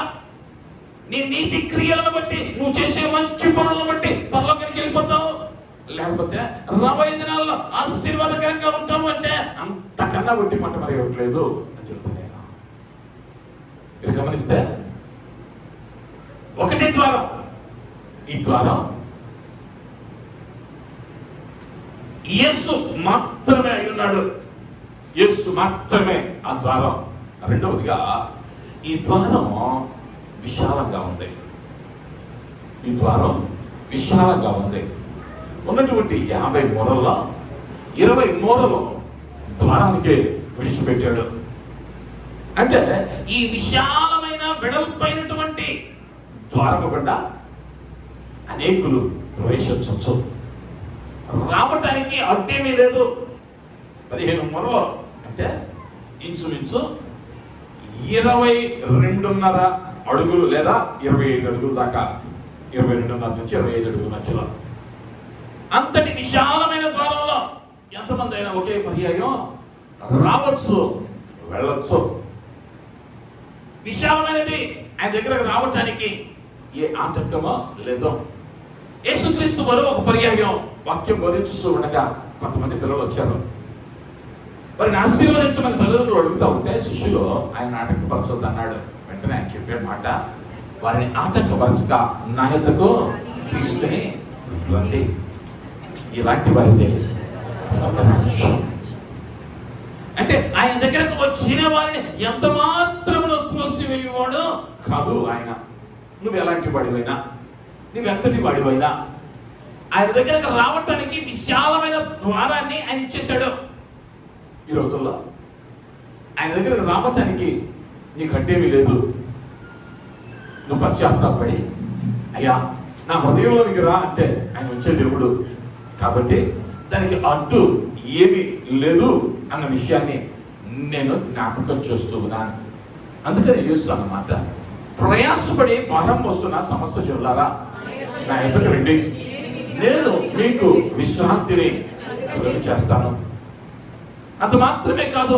నీ నీతి క్రియలను బట్టి, నువ్వు చేసే మంచి పనులను బట్టి పరలోకానికి వెళ్ళిపోతావు, లేకపోతే రాబోయే దినాల్లో ఆశీర్వాదకరంగా ఉంటాము అంటే అంతకన్నా ఒట్టి మాట మరి ఇవ్వట్లేదు అని చెప్తాను నేను. మీరు గమనిస్తే ఒకటే ద్వారం, ఈ ద్వారం యేసు మాత్రమే అయి ఉన్నాడు, యేసు మాత్రమే ఆ ద్వారం. రెండవదిగా ఈ ద్వారం విశాలంగా ఉంది, ఈ ద్వారం విశాలంగా ఉంది. ఉన్నటువంటి 50 మూరల్లో 20 మూరలు ద్వారానికి విడిచిపెట్టాడు. అంటే ఈ విశాలమైన వెడల్పైనటువంటి ద్వారము గుండా అనేకులు ప్రవేశించవచ్చు, రావటానికి అడ్డేమీ లేదు. 15 మూరలు అంటే ఇంచుమించు 22.5 అడుగులు లేదా 25 అడుగుల దాకా, 22.5 నుంచి 25 అడుగుల మధ్యలో అంతటి విశాలమైన ద్వారంలో ఎంతమంది అయినా ఒకే పర్యాయం రావచ్చు, వెళ్ళొచ్చు. విశాలమైనది, ఆయన దగ్గరకు రావటానికి ఏ ఆటంకమో లేదో. యేసుక్రీస్తు వారు ఒక పర్యాయం వాక్యం బోధించుతూ ఉండగా కొంతమంది పిల్లలు వచ్చారు. వారిని ఆశీర్వదించమని తల్లిదండ్రులు అడుగుతూ ఉంటే శిష్యులు ఆయన ఆటంకపరచొద్దు అన్నాడు. వెంటనే ఆయన చెప్పే మాట, వారిని ఆటంకపరచక నా యొద్దకు తీసుకుని రండి. ఇలాంటి వారిదే అంటే ఆయన దగ్గరకు వచ్చిన వారిని ఎంత మాత్రమును త్రోసివేయవాడు కాదు ఆయన. నువ్వు ఎలాంటి వాడివైనా, నువ్వు ఎంతటి వాడివైనా ఆయన దగ్గరకు రావటానికి విశాలమైన ద్వారాన్ని ఆయన ఇచ్చేశాడు. ఈ రోజుల్లో ఆయన దగ్గరకు రావటానికి నీకు అడ్డేమీ లేదు. నువ్వు పశ్చాత్తాపడి అయ్యా నా హృదయంలో నీకు రా అంటే ఆయన వచ్చే దేవుడు. కాబట్టి దానికి అడ్డు ఏమీ లేదు అన్న విషయాన్ని నేను జ్ఞాపకం చేస్తూ ఉన్నాను. అందుకని యేసు అన్నమాట, ప్రయాసపడి భారం వస్తున్న సమస్త జనులారా నా ఎదుట రండి, నేను మీకు విశ్రాంతిని కలుగ చేస్తాను. అంత మాత్రమే కాదు,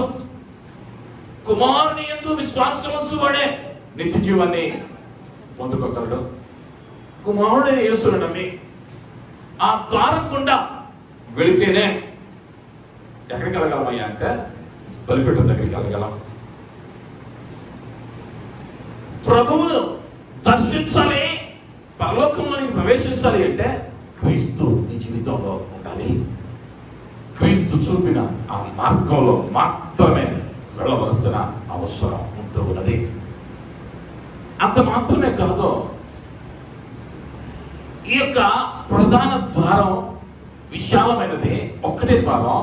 కుమారుని యందు విశ్వాసం ఉంచువాడే నిత్య జీవాన్ని పొందుకోగలడు. కుమారుడైన యేసును నమ్మి ఆ ద్వారం గుండా వెళితేనే ఎక్కడికి వెళ్ళగలమయ్యా అంటే బలిపీఠం దగ్గరికి వెళ్ళగలం. ప్రభువును దర్శించాలి, పరలోకంలోనికి ప్రవేశించాలి అంటే క్రీస్తు నీ జీవితంలో ఉండాలి. క్రీస్తు చూపిన ఆ మార్గంలో మాత్రమే వెళ్ళవలసిన అవసరం ఉంటూ ఉన్నది. అంత మాత్రమే కాదు, ఈ యొక్క ప్రధాన ద్వారం విశాలమైనది, ఒక్కటే ద్వారం.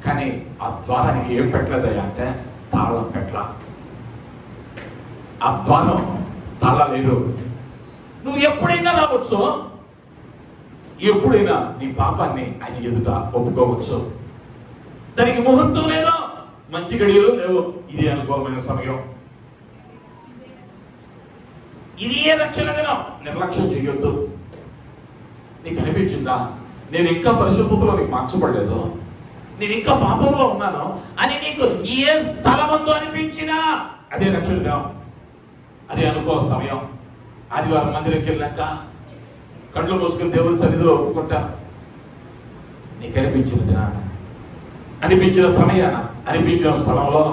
కానీ ఆ ద్వారానికి ఏం పెట్టలేదయ్యా అంటే తాళం పెట్టల. ఆ ద్వారం తాళం లేదు. నువ్వు ఎప్పుడైనా రావచ్చు, ఎప్పుడైనా నీ పాపాన్ని ఆయన ఎదుట ఒప్పుకోవచ్చు. దానికి ముహూర్తం లేదు, మంచి గడియలు లేవు. ఇది అనుకూలమైన సమయం, ఇది ఏ రక్షణ దినం. నిర్లక్ష్యం చేయొద్దు. నీకు అనిపించిందా నేను ఇంకా పరిశుద్ధతలో నీకు మార్చబడలేదు, నేను ఇంకా పాపంలో ఉన్నాను అని నీకు ఏ స్థలమందు అనిపించినా అదే రక్షణ దినం. అది అనుకో సమయం. ఆదివారం మందిరంకి వెళ్ళాక కళ్ళు మూసుకుని దేవుని సన్నిధిలో ఒప్పుకుంటాను. నీకు అనిపించిన దినాన, అనిపించిన సమయాన, అనిపించిన స్థలంలో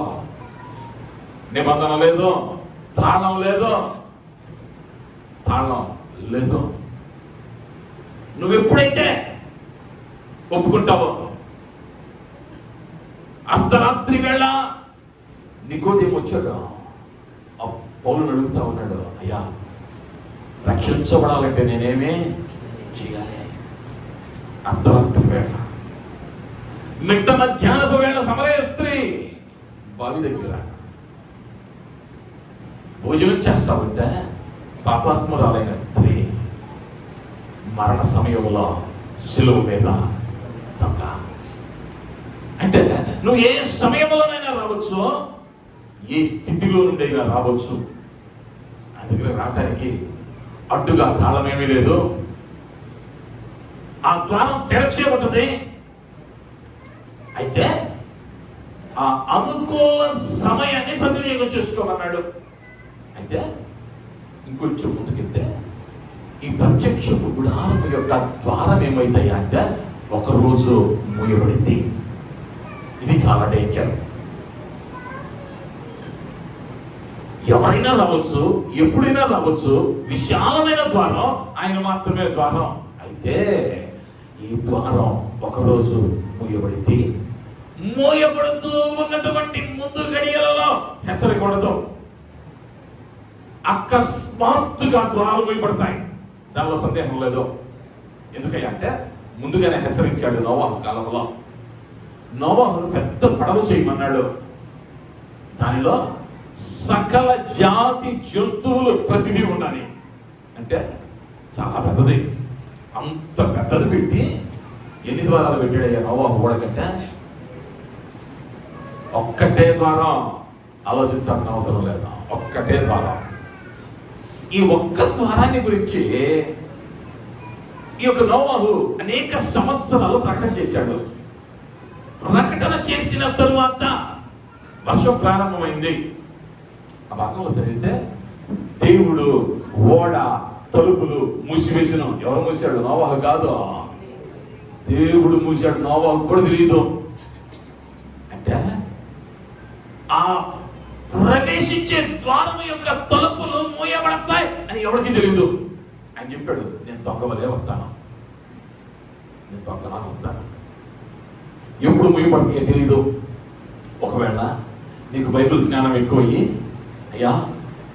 నిబంధన లేదు, తాళం లేదు, తాళం లేదు. నువ్వెప్పుడైతే ఒప్పుకుంటావో, అర్ధరాత్రి వేళ నికోదేము వచ్చాడు. ఆ పౌలుని అడుగుతా ఉన్నాడు, అయ్యా రక్షించబడాలంటే నేనేమే చేయాలి? అర్ధరాత్రి వేళ, మిట్ట మధ్యాహ్నపు వేళ సమరయ స్త్రీ బావి దగ్గర భోజనం చేస్తా ఉంటే పాపాత్మురాలైన స్త్రీ మరణ సమయంలో శిలువ మీద తప్ప. అంటే నువ్వు ఏ సమయంలోనైనా రావచ్చు, ఏ స్థితిలో నుండైనా రావచ్చు. ఆయన దగ్గర రావటానికి అడ్డుగా తాళం ఏమీ లేదు. ఆ ద్వారం తెరచే ఉంటుంది. అయితే ఆ అనుకూల సమయాన్ని సద్వినియోగం చేసుకోమన్నాడు. అయితే ఇంకొంచెం ముందుకెళ్తే ఈ ప్రత్యక్షపు గుడారం యొక్క ద్వారం ఏమైతాయి అంటే ఒకరోజు మూయబడింది. ఇది చాలా డేంజర్. ఎవరైనా రావచ్చు, ఎప్పుడైనా రావచ్చు. విశాలమైన ద్వారం, ఆయన మాత్రమే ద్వారం. అయితే ఈ ద్వారం ఒకరోజు మూయబడింది. మూయబడుతూ ఉన్నటువంటి ముందు గడియలలో హెచ్చరికూడదు. అకస్మాత్తుగా ద్వారాలు మూయబడతాయి, దానిలో సందేహం లేదు. ఎందుకంటే ముందుగానే హెచ్చరించాడు నోవాహు కాలంలో. నోవాహును పెద్ద పడవ చేయమన్నాడు. దానిలో సకల జాతి జంతువులు ప్రతిదీ ఉండాలి. అంటే చాలా పెద్దది. అంత పెద్దది పెట్టి ఎన్ని ద్వారాలు పెట్టాడయ్యా నోవాహు ఓడకంటే? ఒక్కటే ద్వారం. ఆలోచించాల్సిన అవసరం లేదు, ఒక్కటే ద్వారం. ఈ ఒక్క ద్వారాన్ని గురించి ఈ యొక్క నోవాహు అనేక సంవత్సరాలు ప్రకటన చేశాడు. ప్రకటన చేసిన తరువాత వర్షం ప్రారంభమైంది. ఆ భాగంలో చదివితే దేవుడు ఓడ తలుపులు మూసివేసిన. ఎవరు మూసాడు? నోవాహు కాదు, దేవుడు మూసాడు. నోవాహు కూడా తెలియదు. అంటే ఆ ప్రవేశించే ద్వారం యొక్క తలుపులు మూయబడతాయి అని ఎవరికి తెలియదు. ఆయన చెప్పాడు, నేను దొంగవలే వస్తాను, నేను దొంగలా వస్తాను. ఎప్పుడు మూయబడతాయో తెలియదు. ఒకవేళ నీకు బైబిల్ జ్ఞానం ఎక్కువయ్యి, అయ్యా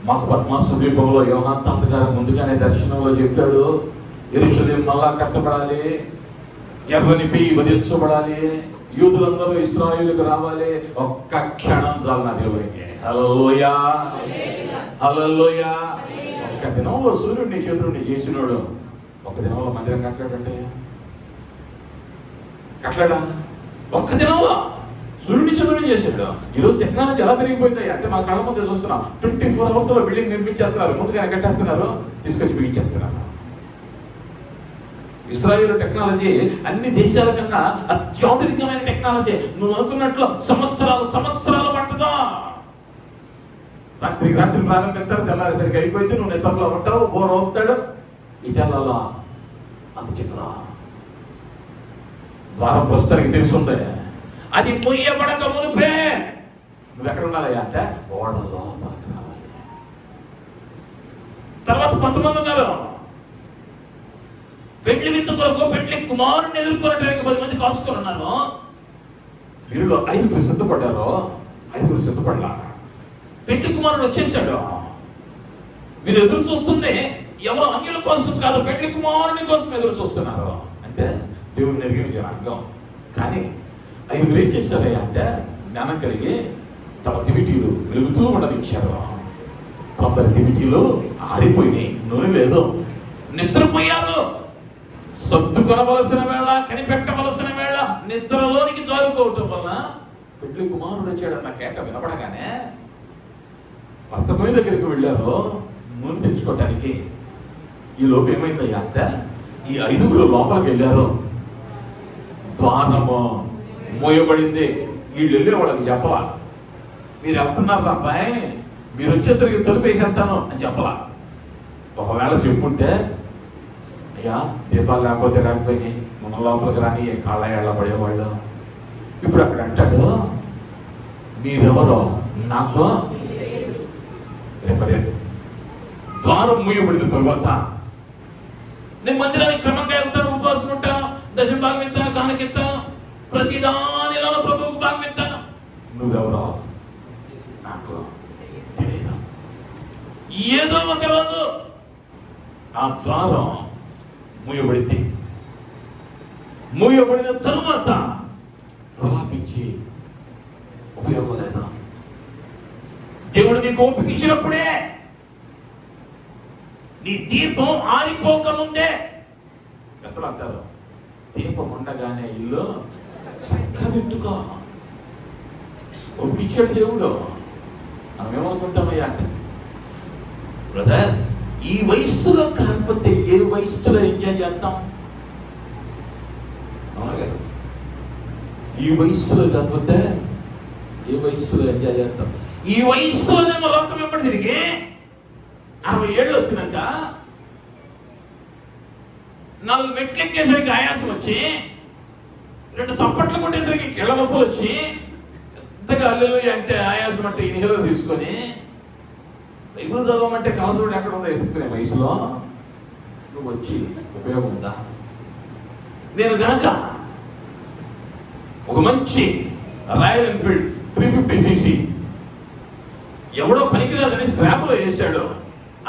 మాకు పద్మాసు ద్వీపంలో యోహాన్ తాతగారు ముందుగానే దర్శనంలో చెప్పాడు, యెరూషలేము మళ్ళా కట్టబడాలి, ఎర్రని పెయ్యి వధించబడాలి, యూదులందరూ ఇశ్రాయేలుకు రావాలి. ఒక్క క్షణం చాలు నా దేవునికి. హల్లెలూయా, హల్లెలూయా. ఒక్క దినంలో సూర్యుడిని చంద్రుడిని చేసినోడు ఒక్క దినంలో మందిరం కట్టలేడంటే కట్టలేడా? ఒక్క దినంలో సూర్యుడిని చంద్రుడిని చేశాడు. ఈరోజు టెక్నాలజీ ఎలా పెరిగిపోయింది అంటే మన కళ్ళ ముందే చూస్తున్నాం. 24 hours లో బిల్డింగ్ నిర్మించేస్తున్నారు, ముందుగానే కట్టేస్తున్నారు, తీసుకొచ్చి బిగించేస్తున్నారు. ఇశ్రాయేలు టెక్నాలజీ అన్ని దేశాల కన్నా అత్యాధునికమైన టెక్నాలజీ. నువ్వు అనుకున్నట్లు సంవత్సరాలు పట్టదా. రాత్రికి రాత్రి ప్రారంభిస్తారు, తెల్లారేసరికి అయిపోయింది. నువ్వు నిద్రలో ఉంటావు, బోర్ అవుతాడు. ఇటల్లా అంత చెప్పరా ద్వారం ప్రస్తుతానికి తెలుసుంది. అది మొయ్యబడక మునిపే నువ్వు ఎక్కడ ఉండాలి అంటే ఓడలో మనకు రావాలి. తర్వాత కొంతమంది ఉన్నారు పెళ్లి విందు కొరకు పెళ్లి కుమారుని ఎదుర్కోవడానికి 10 మంది కాసుకొని ఉన్నారు. వీరిలో 5 సిద్ధపడ్డారు, 5 సిద్ధపడలా. పెళ్లి కుమారుడు వచ్చేసాడు. మీరు ఎదురు చూస్తుంటే ఎవరు అన్యుల కోసం కాదు, పెళ్లి కుమారుని కోసం ఎదురు చూస్తున్నారు. అంటే దేవుని ఎరిగిన జనాంగం. కానీ 5 ఏం చేశారు అంటే జ్ఞానం కలిగి తమ దివిటీలు వెలుగుతూ ఉండనిచ్చారు. కొందరి దివిటీలు ఆరిపోయినాయి, నూనె లేదు, నిద్రపోయారు. సర్దుకొనవలసిన వేళ, కనిపెట్టవలసిన వేళ నిద్రలోనికి జారుకోవటం వల్ల పెళ్లి కుమారుడు వచ్చాడన్న కేక వినపడగానే భర్తపై దగ్గరికి వెళ్ళారు నూనె తెచ్చుకోవటానికి. ఈ లోపు ఏమైందయ్యా అంటే ఈ 5 లోపలికి వెళ్ళారు. ద్వారము మూయబడింది. వీళ్ళు వెళ్ళే వాళ్ళకి చెప్పాల, మీరు వెళ్తున్నారు అబ్బాయి, మీరు వచ్చేసరికి తలుపు వేసేస్తాను అని చెప్పలా. ఒకవేళ చెప్పుంటే, అయ్యా దీపాలు లేకపోయినాయి, మన లోపలికి రాని కాళ్ళ ఏళ్ళ పడేవాళ్ళు. ఇప్పుడు అక్కడ అంటాడు, మీరెవరో నాకు రేపదే. ద్వారం మూయబడిన తరువాత నేను మందిరానికి క్రమంగా వెళ్తాను, ఉపవాసం ఉంటాను, దశమ భాగం ఎత్తాను, కానుకెత్తాను, ప్రతిదానిలో ప్రభువుకు భాగం ఎత్తాను. నువ్వెవరో నాకు తెలియదు. ఏదో ఒక రోజు ఆ ద్వారం మూయబడితే, మూయబడిన తరువాత ప్రలాపించి ఉపయోగం లేదా? దేవుడు నీకు ఓపిక ఇచ్చినప్పుడే, నీ దీపం ఆరిపోకముందే. పెద్దలు అంటారు, దీపం ఉండగానే ఇల్లు చక్కబెట్టుకో. ఓపిక ఇచ్చాడు దేవుడు. మనం ఏమనుకుంటామయ్యా అంటే, బ్రదర్ ఈ వయస్సులో కాకపోతే ఏ వయస్సులో ఎంజాయ్ చేద్దాం? అవునా కదా? ఈ వయస్సులో కాకపోతే ఏ వయస్సులో ఎంజాయ్ చేద్దాం? ఈ వయస్సులోనే మా లోకం వెంబడి తిరిగి 60 ఏళ్ళు వచ్చినాక 4 మెట్లు ఎక్కేసరికి ఆయాసం వచ్చి, 2 చప్పట్లు కొట్టేసరికి కిళ్ళ నొప్పులు వచ్చి, పెద్దగా హల్లెలూయా అంటే ఆయాసం అంటే ఇన్హేలర్ తీసుకొని బైబిల్ చదవమంటే కలసోడు ఎక్కడ ఉందో ఎత్తుకునే వయసులో నువ్వు వచ్చి ఉపయోగం ఉందా? నేను కనుక ఒక మంచి రాయల్ ఎన్ఫీల్డ్ 350cc ఎవడో పనికిరాదని స్క్రాప్లో వేసాడు.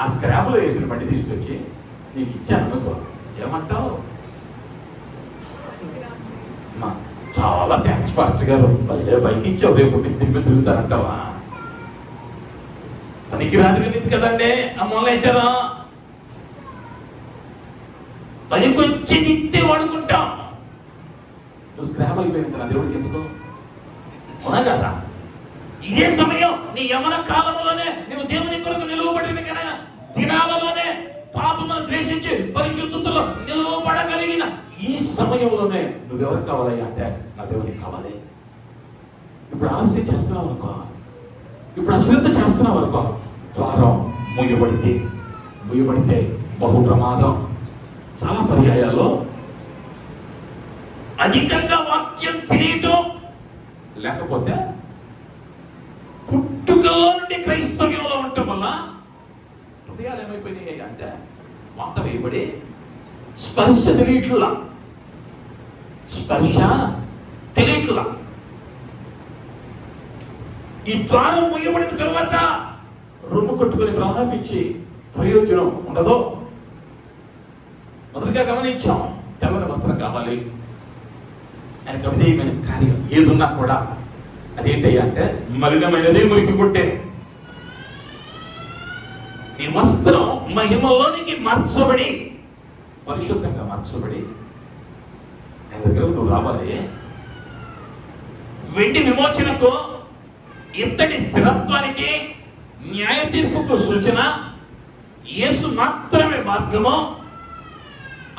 ఆ స్క్రాప్లో వేసిన బండి తీసుకొచ్చి నీకు ఇచ్చాను అనుకో, ఏమంటావు? చాలా థ్యాంక్స్ పాస్టర్ గారు, భలే బైక్ ఇచ్చావు, రేపు నీకు దిమ్మె తిరుగుతానంటావా? పనికిరాదు ఇది కదండి ఆ మొదలేశారా? పనికి వచ్చి దిక్తే వాడుకుంటాం. నువ్వు స్క్రాప్ అయిపోయింది కదా, దేవుడికి ఎందుకు? అవునా కదా? ఇదే సమయం నీ యవన కాలంలోనే నువ్వు దేవుని కొరకు నిలువబడిన దినాలలోనే పాపమును ద్వేషించి పరిశుద్ధతలో నిలువబడగలిగిన ఈ సమయంలోనే నువ్వెవరికి కావాలయ్యా అంటే, నా దేవునికి కావాలి. ఇప్పుడు ఆలస్యం చేస్తున్నావు అనుకో, ఇప్పుడు అశ్రద్ధ చేస్తున్నావు అనుకో, ద్వారం మూయబడితే బహు ప్రమాదం. చాలా పర్యాయాల్లో అధికంగా వాక్యం తినేయటం, లేకపోతే పుట్టుకలో నుండి క్రైస్తవ్యంలో ఉండటం వల్ల హృదయాలు ఏమైపోయినాయి అంటే, వాత వేయబడి స్పర్శ తెలియట్లా. ఈ ద్వారం మూయబడిన తరువాత రొమ్ము కొట్టుకుని ప్రలాపించి ప్రయోజనం ఉండదు. మొదటిగా గమనించాం, తెల్లని వస్త్రం కావాలి. ఆయనకు అవిధేయమైన కార్యం ఏదున్నా కూడా అదేంటయ్యా అంటే, మలినమైనదే మురికి కొట్టే. ఈ వస్త్రం మహిమలోనికి మార్చబడి, పరిశుద్ధంగా మార్చబడి ఆయన దగ్గర నువ్వు రావాలి. వెండి విమోచనకు, ఇంతటి స్థిరత్వానికి, న్యాయ తీర్పుకు సూచన యేసు మాత్రమే మార్గము.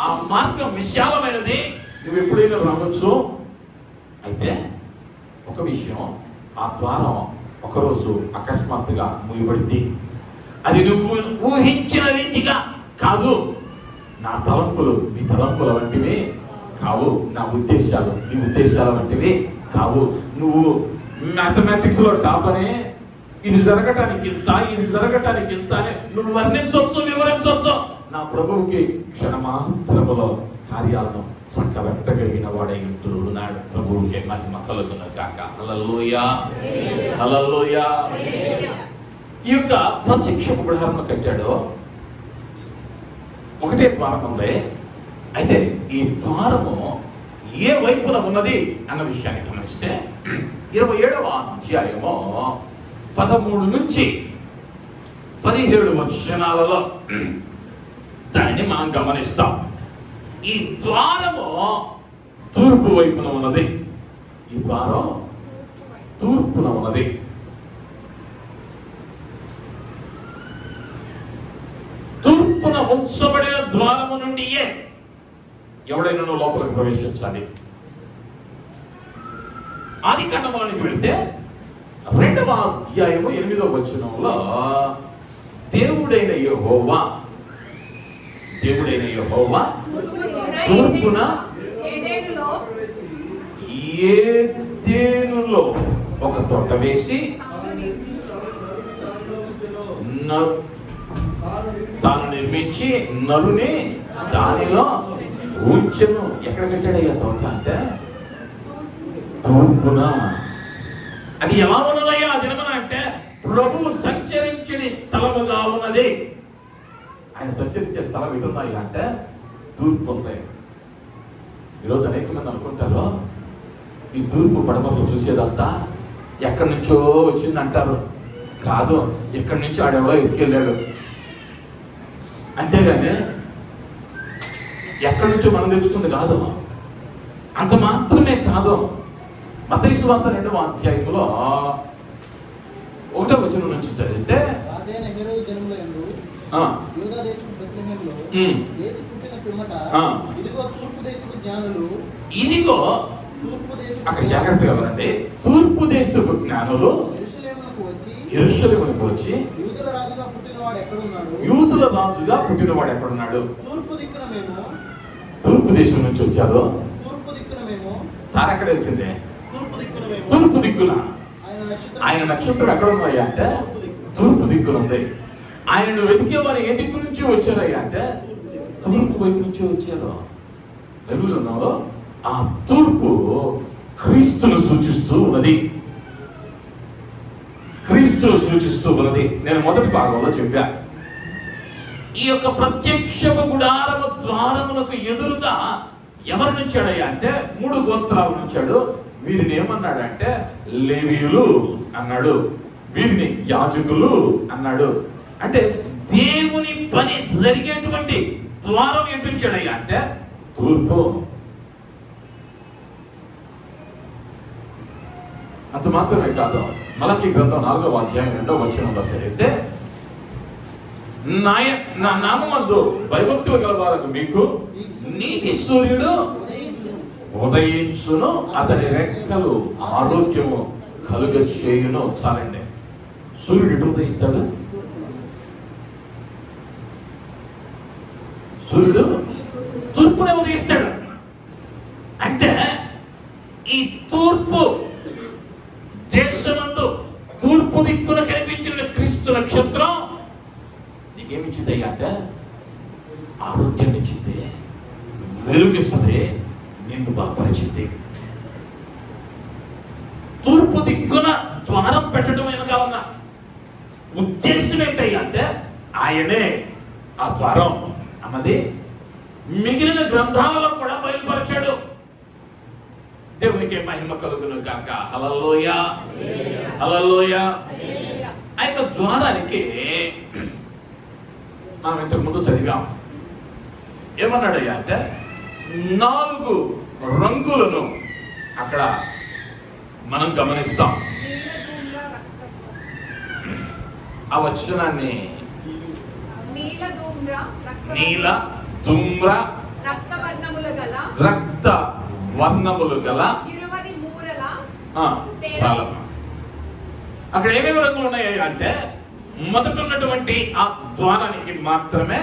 ఆ మార్గం విశాలమైనది, నువ్వు ఎప్పుడైనా రావచ్చు. అయితే ఒక విషయం, ఆ ద్వారం ఒకరోజు అకస్మాత్తుగా మూయబడింది. అది నువ్వు ఊహించిన రీతిగా కాదు. నా తలంపులు నీ తలంపుల వంటివి కావు, నా ఉద్దేశాలు నీ ఉద్దేశాల వంటివి కావు. నువ్వు మ్యాథమెటిక్స్ లో టాప్ అని, ఇది జరగటానికి ఇంత, ఇది జరగటానికి ఇంత అని నువ్వు వర్ణించవచ్చు, వివరించవచ్చు. నా ప్రభువుకి క్షణమాత్రములో కార్యాలను చక్కబెట్టగలిగిన వాడే ఉన్నాడు. ప్రభువుకి మహిమ కలుగును గాక. హల్లెలూయా, హల్లెలూయా. ఈ యొక్క ప్రత్యక్ష గుడారమును కట్టాడు. ఒకటే ద్వారం ఉంది. అయితే ఈ ద్వారము ఏ వైపున ఉన్నది అన్న విషయాన్ని గమనిస్తే 27వ అధ్యాయము 13 నుంచి 17 వచనాలలో దానిని మనం గమనిస్తాం. ఈ ద్వారము తూర్పు వైపున ఉన్నది. ఈ ద్వారం తూర్పున ఉన్నది. తూర్పున ఉంచబడిన ద్వారము నుండి ఎవడైనా లోపలికి ప్రవేశించాలి. ఆది కాండములోనికి వెళితే 2వ అధ్యాయము 8వ వచనంలో దేవుడైన యెహోవా తూర్పున ఏదెనులో ఏదెనులో ఒక తోట వేసి తాను నిర్మించి నరుని దానిలో ఉంచెను. ఎక్కడ కట్టాడయ్యా తోట అంటే తూర్పున. అది ఎలా ఉన్నదయ్యా ఆ దినమున అంటే ప్రభువు సంచరించని స్థలముగా ఉన్నది. ఆయన సంచరించే స్థలం ఎటున్నాయి అంటే తూర్పు ఉంది. ఈరోజు అనేక మంది అనుకుంటారు ఈ తూర్పు పడమరలు చూసేదంతా ఎక్కడి నుంచో వచ్చింది అంటారు. కాదు, ఎక్కడి నుంచో ఆడెవడో ఎత్తుకెళ్ళాడు. అంతేగాని ఎక్కడి నుంచో మనం తెచ్చుకుంది కాదు. అంత మాత్రమే కాదు. మత్తయి సువార్త 2వ అధ్యాయంలో 1వ వచనం నుంచి చదివితే రాజైన హేరోదు జనములందు యూదా దేశపు బెత్లెహేములో యేసు పుట్టిన పిమ్మట ఇదిగో తూర్పు దేశపు జ్ఞానులు అక్కడ జాగ్రత్తగా వినండి. తూర్పు దేశపు జ్ఞానులు యెరూషలేమునకు వచ్చి యూదుల రాజుగా పుట్టినవాడు ఎక్కడున్నాడు? తూర్పు దిక్కున మేము తూర్పు దేశం నుంచి వచ్చారు. తూర్పు దిక్కున మేము తాను ఎక్కడ వచ్చింది? తూర్పు దిక్కున. ఆయన నక్షత్రం ఎక్కడ ఉన్నాయా అంటే తూర్పు దిక్కున ఉంది. ఆయనను వెతికే వారు ఏ దిక్కు నుంచి వచ్చారయ్యా అంటే తూర్పు వైపు నుంచి వచ్చారు. తెలుగులో ఆ తూర్పు క్రీస్తును సూచిస్తూ ఉన్నది. నేను మొదటి భాగంలో చెప్పా. ఈ యొక్క ప్రత్యక్షపు గుడారము ద్వారములకు ఎదురుగా ఎవరు నుంచాడయ్యా అంటే 3 గోత్రాల నుంచాడు. వీరిని ఏమన్నాడంటే లేవీయులు అన్నాడు, వీరిని యాజకులు అన్నాడు. అంటే దేవుని పని జరిగేటువంటి ద్వారం ఎటుంచాడయ్యా అంటే తూర్పు. అంత మాత్రమే కాదు, మలకీ గ్రంథం 4వ అధ్యాయం 2వ వచనంలో చదివితే నా నామమందు భయభక్తులు గలవారకు మీకు నీతి సూర్యుడు ఉదయించును, అతని రెక్కలు ఆరోగ్యము కలుగ చేయును. చాలండి. సూర్యుడు ఎటు ఉదయిస్తాడు? సూర్యుడు తూర్పునే ఉదయిస్తాడు. అంటే ఈ తూర్పు దేశమందు తూర్పు దిక్కున కనిపించిన క్రీస్తు నక్షత్రం నీకేమిచ్చింది అంటే ఆరోగ్యాన్ని ఇచ్చింది, వెలుగిస్తుంది, నిన్ను బలపరిచింది. తూర్పు దిక్కున ద్వారం పెట్టడం వెనక ఉన్న ఉద్దేశం ఏంటయ్యా అంటే ఆయనే ఆ ద్వారం అన్నది మిగిలిన గ్రంథాలలో కూడా బయలుపరిచాడు. దేవునికి మహిమ కలుగును గాక. హల్లెలూయా, హల్లెలూయా. ఆ యొక్క ద్వారానికి మనం ఇంతకు ముందు చదివాం. ఏమన్నాడయ్యా అంటే 4 రంగులను అక్కడ మనం గమనిస్తాం. ఆ వచనాన్ని నీల ధూమ్ర రక్త వర్ణములు గల అక్కడ ఏమేమి రంగులు ఉన్నాయి అంటే మొదట ఉన్నటువంటి ఆ ద్వారానికి మాత్రమే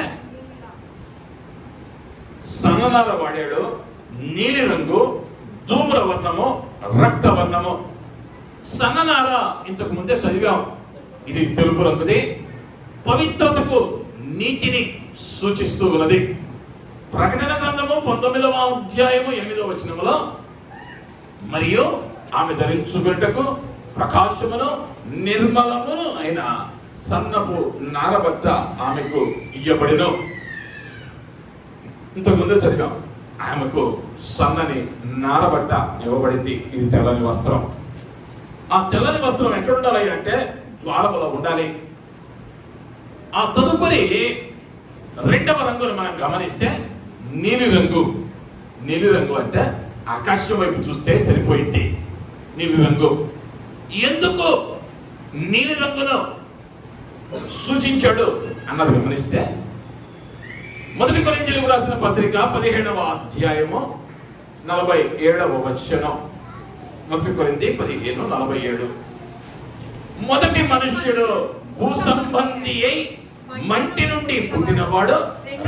సన్ననార వాడాడు. నీలి రంగు, ధూమ్ర వర్ణము, రక్త వర్ణము. సన్ననార ఇంతకు ముందే చదివాం, ఇది తెలుపు రంగుది, పవిత్రతకు నీతిని సూచిస్తూ ఉన్నది. ప్రకటన గ్రంథము 19వ అధ్యాయము 8వ వచనములో మరియు ఆమె ధరించుకున్నటకు ప్రకాశమును నిర్మలమును అయిన సన్నపు నారబట్ట ఆమెకు ఇయ్యబడిను. ఇంతకుముందే చదివాం, ఆమెకు సన్నని నారబట్ట ఇవ్వబడింది. ఇది తెల్లని వస్త్రం. ఆ తెల్లని వస్త్రం ఎక్కడ ఉండాలి అంటే ద్వారములో ఉండాలి. ఆ తదుపరి 2వ రంగును మనం గమనిస్తే నీలి రంగు. నీలి రంగు అంటే ఆకాశం వైపు చూస్తే సరిపోయింది. నీలి రంగు ఎందుకు నీలి రంగును సూచించాడు అన్నది గమనిస్తే 1 కొరింథీయులకు రాసిన పత్రిక 17వ అధ్యాయము 47వ వచనం. 1 కొరింథీ 15:47. మొదటి మనుష్యుడు భూసంబంధి అయి మంటి నుండి పుట్టినవాడు,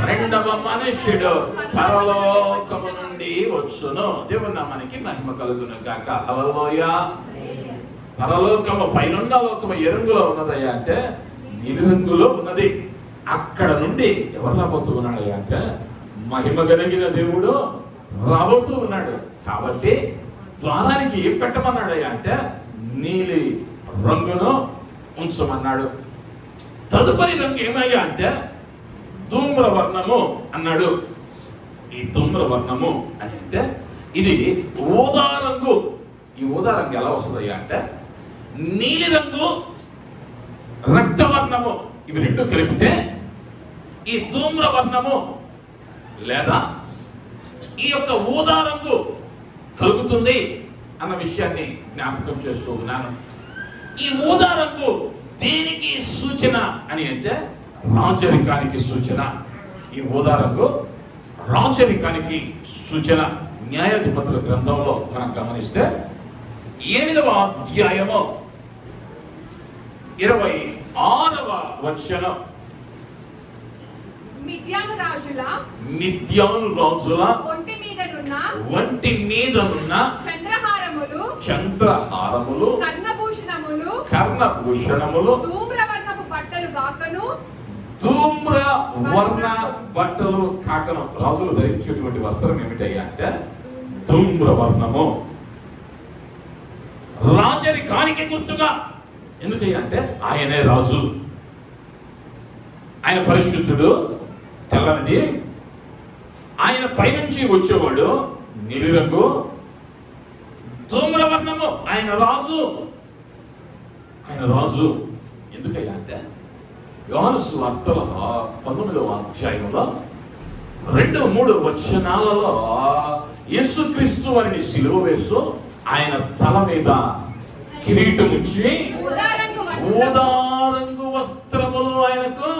రెండవ మనుష్యుడు పరలోకము నుండి వచ్చును. దేవుని నామానికి మహిమ కలుగును గాక. హల్లెలూయా. పరలోకము పైనున్న లోకము ఏ రంగులో ఉన్నదయ్యా అంటే నీలి రంగులో ఉన్నది. అక్కడ నుండి ఎవరు రాబోతూ ఉన్నాడయ్యా అంటే మహిమ కలిగిన దేవుడు రాబోతూ ఉన్నాడు. కాబట్టి ద్వారానికి ఏం పెట్టమన్నాడయ్యా అంటే నీలి రంగును ఉంచమన్నాడు. తదుపరి రంగు ఏమయ్యా అంటే ధూమ్రవర్ణము అన్నాడు. ఈ ధూమ్రవర్ణము అని అంటే ఇది ఊదా రంగు. ఈ ఊదా రంగు ఎలా వస్తుందయ్యా అంటే నీలి రంగు, రక్తవర్ణము ఇవి రెండు కలిపితే ఈ ధూమ్రవర్ణము లేదా ఈ యొక్క ఊదా రంగు కలుగుతుంది అన్న విషయాన్ని జ్ఞాపకం చేస్తూ ఉన్నాను. ఈ ఊదా రంగు దేనికి సూచన అని అంటే రాజరికానికి సూచన. ఈ ఊదా రంగు రాజరికానికి సూచన. న్యాయాధిపతుల గ్రంథంలో మనం గమనిస్తే 8వ అధ్యాయము 26వ వచనం. మిద్యాను రాజుల ఒంటి మీదనున్న చంద్రహారములు కర్ణభూషణములు ధూమ్రవర్ణ బట్టలు కాకను. రాజులు ధరించేటువంటి వస్త్రం ఏమిటయ్యా అంటే ధూమ్రవర్ణము. రాజరికానికి గుర్తుగా. ఎందుకయ్యా అంటే ఆయనే రాజు, ఆయన పరిశుద్ధుడు, తెల్లనిది. ఆయన పైనుంచి వచ్చేవాడు నీలిరంగు, ధూమ్రవర్ణము. ఆయన రాజు. ఎందుకయ్యా అంటే యోహాను సువార్తల 19వ అధ్యాయంలో 2-3 వచనాలలో యేసుక్రీస్తు వారిని సిలువ వేస్తూ ఆయన తల మీద కిరీటం ఉంచి ఊదారంగు వస్త్రములు ఆయనకు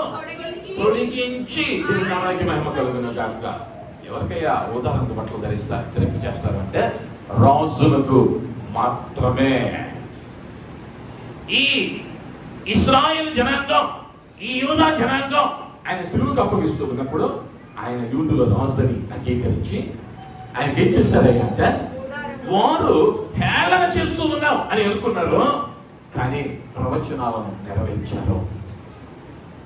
తొడిగించి, దేవునికి మహిమ కలుగును గాక. ఎవరికయ్యా ఊదారంగు బట్టలు ధరిపి చేస్తారు అంటే రాజులకు మాత్రమే. ఈ ఇశ్రాయేలు జనాంగం, ఈ యూదా జనాంగం ఆయన సిలువకు అప్పగిస్తూ ఉన్నప్పుడు ఆయన యూదుల రాజుని అంగీకరించి ఆయనకి ఏం చేశారయ్యా అంటే వారు హేళన చేస్తూ ఉన్నాం అని అనుకున్నారు, కానీ ప్రవచనాలను నెరవేర్చారు.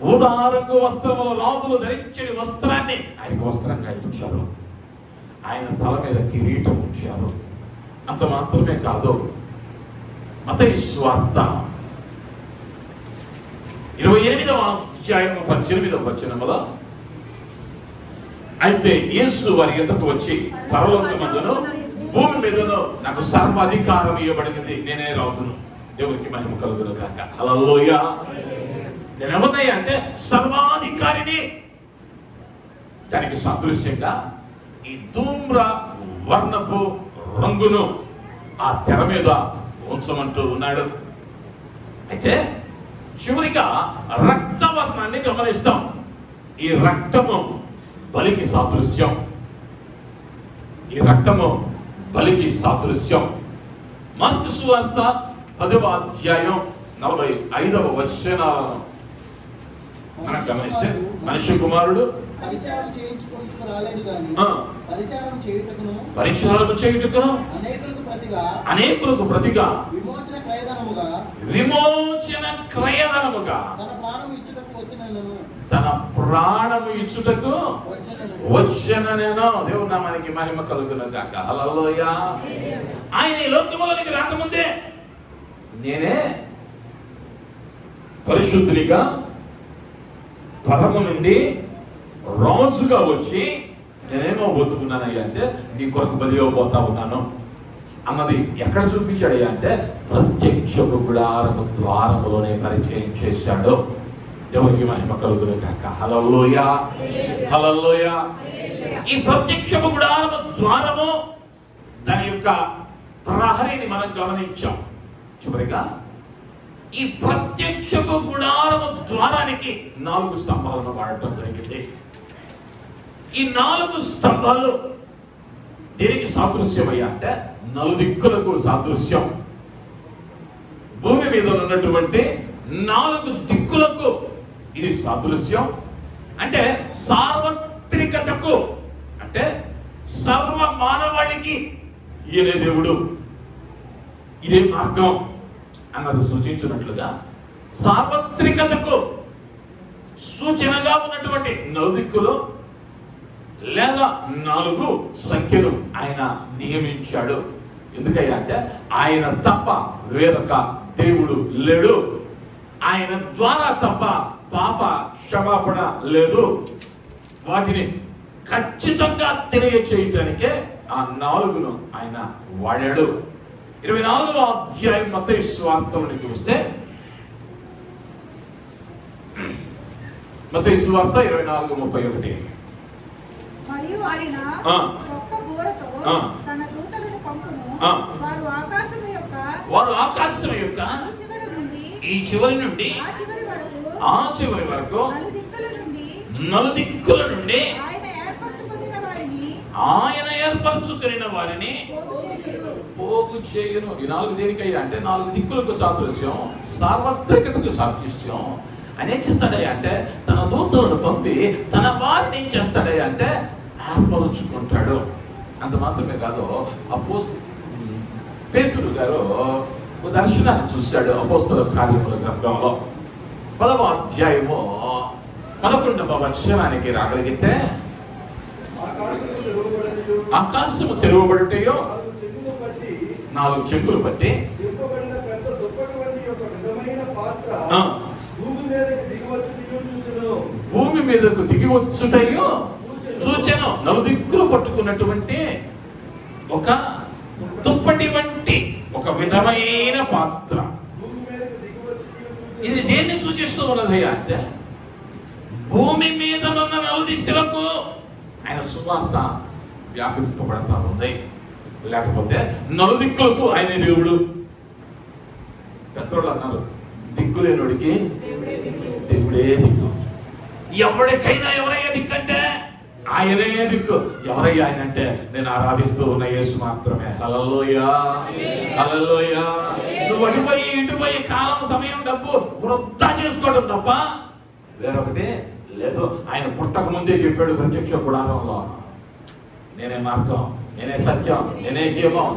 ఊదారంగు వస్త్రములు రాజులు ధరించే వస్త్రాన్ని ఆయనకు వస్త్రంగా ఇచ్చారు. ఆయన తల మీద కిరీటం ఉంచారు. అంత మాత్రమే కాదు, మత్తయి సువార్త 28వ అధ్యాయం 18వ వచనములో అయితే యేసు వారి యొద్దకు వచ్చి పరలోకమందును భూమి మీదను నాకు సర్వాధికారం ఇవ్వబడినది, నేనే రాజును. దేవునికి మహిమ కలుగును గాక. హల్లెలూయా. నేను ఎవరినయ్యా అంటే సర్వాధికారిని. దానికి సాదృశ్యంగా ఈ ధూమ్ర వర్ణపు రంగును ఆ తెర మీద ఉంచమంటూ ఉన్నాడు. అయితే చివరిగా రక్తవర్ణాన్ని గమనిస్తాం. ఈ రక్తము బలికి సాదృశ్యం. ఈ రక్తము బలికి సాదృశ్యం. మార్కు సువార్త 10వ అధ్యాయం 45వ వచనాలను మనం గమనిస్తే మనుష్య కుమారుడు పరిచారం చేయించుకుంటూ రాలేదు కానీ పరిచారం చేయుటకును అనేకులకు ప్రతిగా విమోచన క్రయధనముగా తన ప్రాణము ఇచ్చుటకు వచ్చిన నేను. దేవుని నామానికి మహిమ కలుగును గాక. హల్లెలూయా. ఆయన ఈ లోకములోనికి రాకముందే నేనే పరిశుద్ధునిగా పరము నుండి రాజుగా వచ్చి నేనేమో పోతున్నానయ్యా అంటే నీ కొరకు బలి ఇవ్వబోతా ఉన్నాను అన్నది ఎక్కడ చూపించాడయ్యా అంటే ప్రత్యక్షపు గుడారము ద్వారములోనే పరిచయం చేశాడు. దేవునికి మహిమ కలుగును గాక. హల్లెలూయా. హల్లెలూయా. ఈ ప్రత్యక్షపు గుడారము ద్వారము, దాని యొక్క ప్రహరిని మనం గమనించాం. చివరిగా ఈ ప్రత్యక్షపు గుడారము ద్వారానికి 4 స్తంభాలను వాడటం జరిగింది. ఈ 4 స్తంభాలు దేనికి సాదృశ్యమయ్యా అంటే నలుదిక్కులకు సాదృశ్యం. భూమి మీద ఉన్నటువంటి 4 దిక్కులకు ఇది సాదృశ్యం. అంటే సార్వత్రికతకు, అంటే సర్వ మానవాళికి ఈయనే దేవుడు, ఇదే మార్గం అన్నది సూచించినట్లుగా సార్వత్రికతకు సూచనగా ఉన్నటువంటి 4 దిక్కులు లేదా 4 సంఖ్యలు ఆయన నియమించాడు. ఎందుకయ్యా అంటే ఆయన తప్ప వేరొక దేవుడు లేడు, ఆయన ద్వారా తప్ప పాప క్షమాపణ లేదు. వాటిని ఖచ్చితంగా తెలియచేయటానికే ఆ 4ను ఆయన వాడాడు. 24వ అధ్యాయం మత్తయి సువార్తలోని చూస్తే, మత్తయి సువార్త 24:31. మరియు ఆయన గొప్ప బూరతో తన దూతలను పంపును. వారు ఆకాశం యొక్క ఈ చివరి నుండి ఆ చివరి వరకు నలుదిక్కుల నుండి ఆయన ఏర్పరచుకున్న వారిని పోగు చేయును. ఈ 4 దేనికయ్యా అంటే 4 దిక్కులకు సాదృశ్యం, సార్వత్రికతకు సాదృశ్యం. ఆయన ఏం చేస్తాడయ్యా అంటే తన దూతలను పంపి తన వారిని ఏం చేస్తాడయ్యా అంటే ఏర్పరుచుకుంటాడు. అంత మాత్రమే కాదు, పేతురు గారు ఒక దర్శనాన్ని చూశాడు అపోస్తల కార్యముల గ్రంథంలో 10వ అధ్యాయము 11వ వచనానికి రాగలిగితే, ఆకాశము తెరవబడుటయో 4 చెంగులు పట్టి భూమి మీదకు దిగి వచ్చుటయో సూచన. 4 దిక్కులు పట్టుకున్నటువంటి ఒక దుప్పటి వంటి ఒక విధమైన పాత్ర. ఇది దేన్ని సూచిస్తూ ఉన్నది అంటే భూమి మీద ఉన్న 4 దిశలకు ఆయన సువార్త వ్యాపింపబడతా ఉంది. లేకపోతే 4 దిక్కులకు ఆయన దేవుడు. పెద్దోళ్ళు అన్నారు దిక్కులేనోడికి దేవుడే దిక్కు. ఎవరికైనా ఎవరయ్యా దిక్కు అంటే ఆయనే దిక్కు. ఎవరయ్యా ఆయన అంటే నేను ఆరాధిస్తూ ఉన్న యేసు మాత్రమే. హల్లెలూయా, హల్లెలూయా. నువ్వు ఇటుపోయి కాలం, సమయం, డబ్బు వృధా చేసుకోవడం తప్ప వేరొకటి లేదు. ఆయన పుట్టక ముందే చెప్పాడు ప్రత్యక్ష గుడారంలో, నేనే మార్గం, నేనే సత్యం, నేనే జీవం.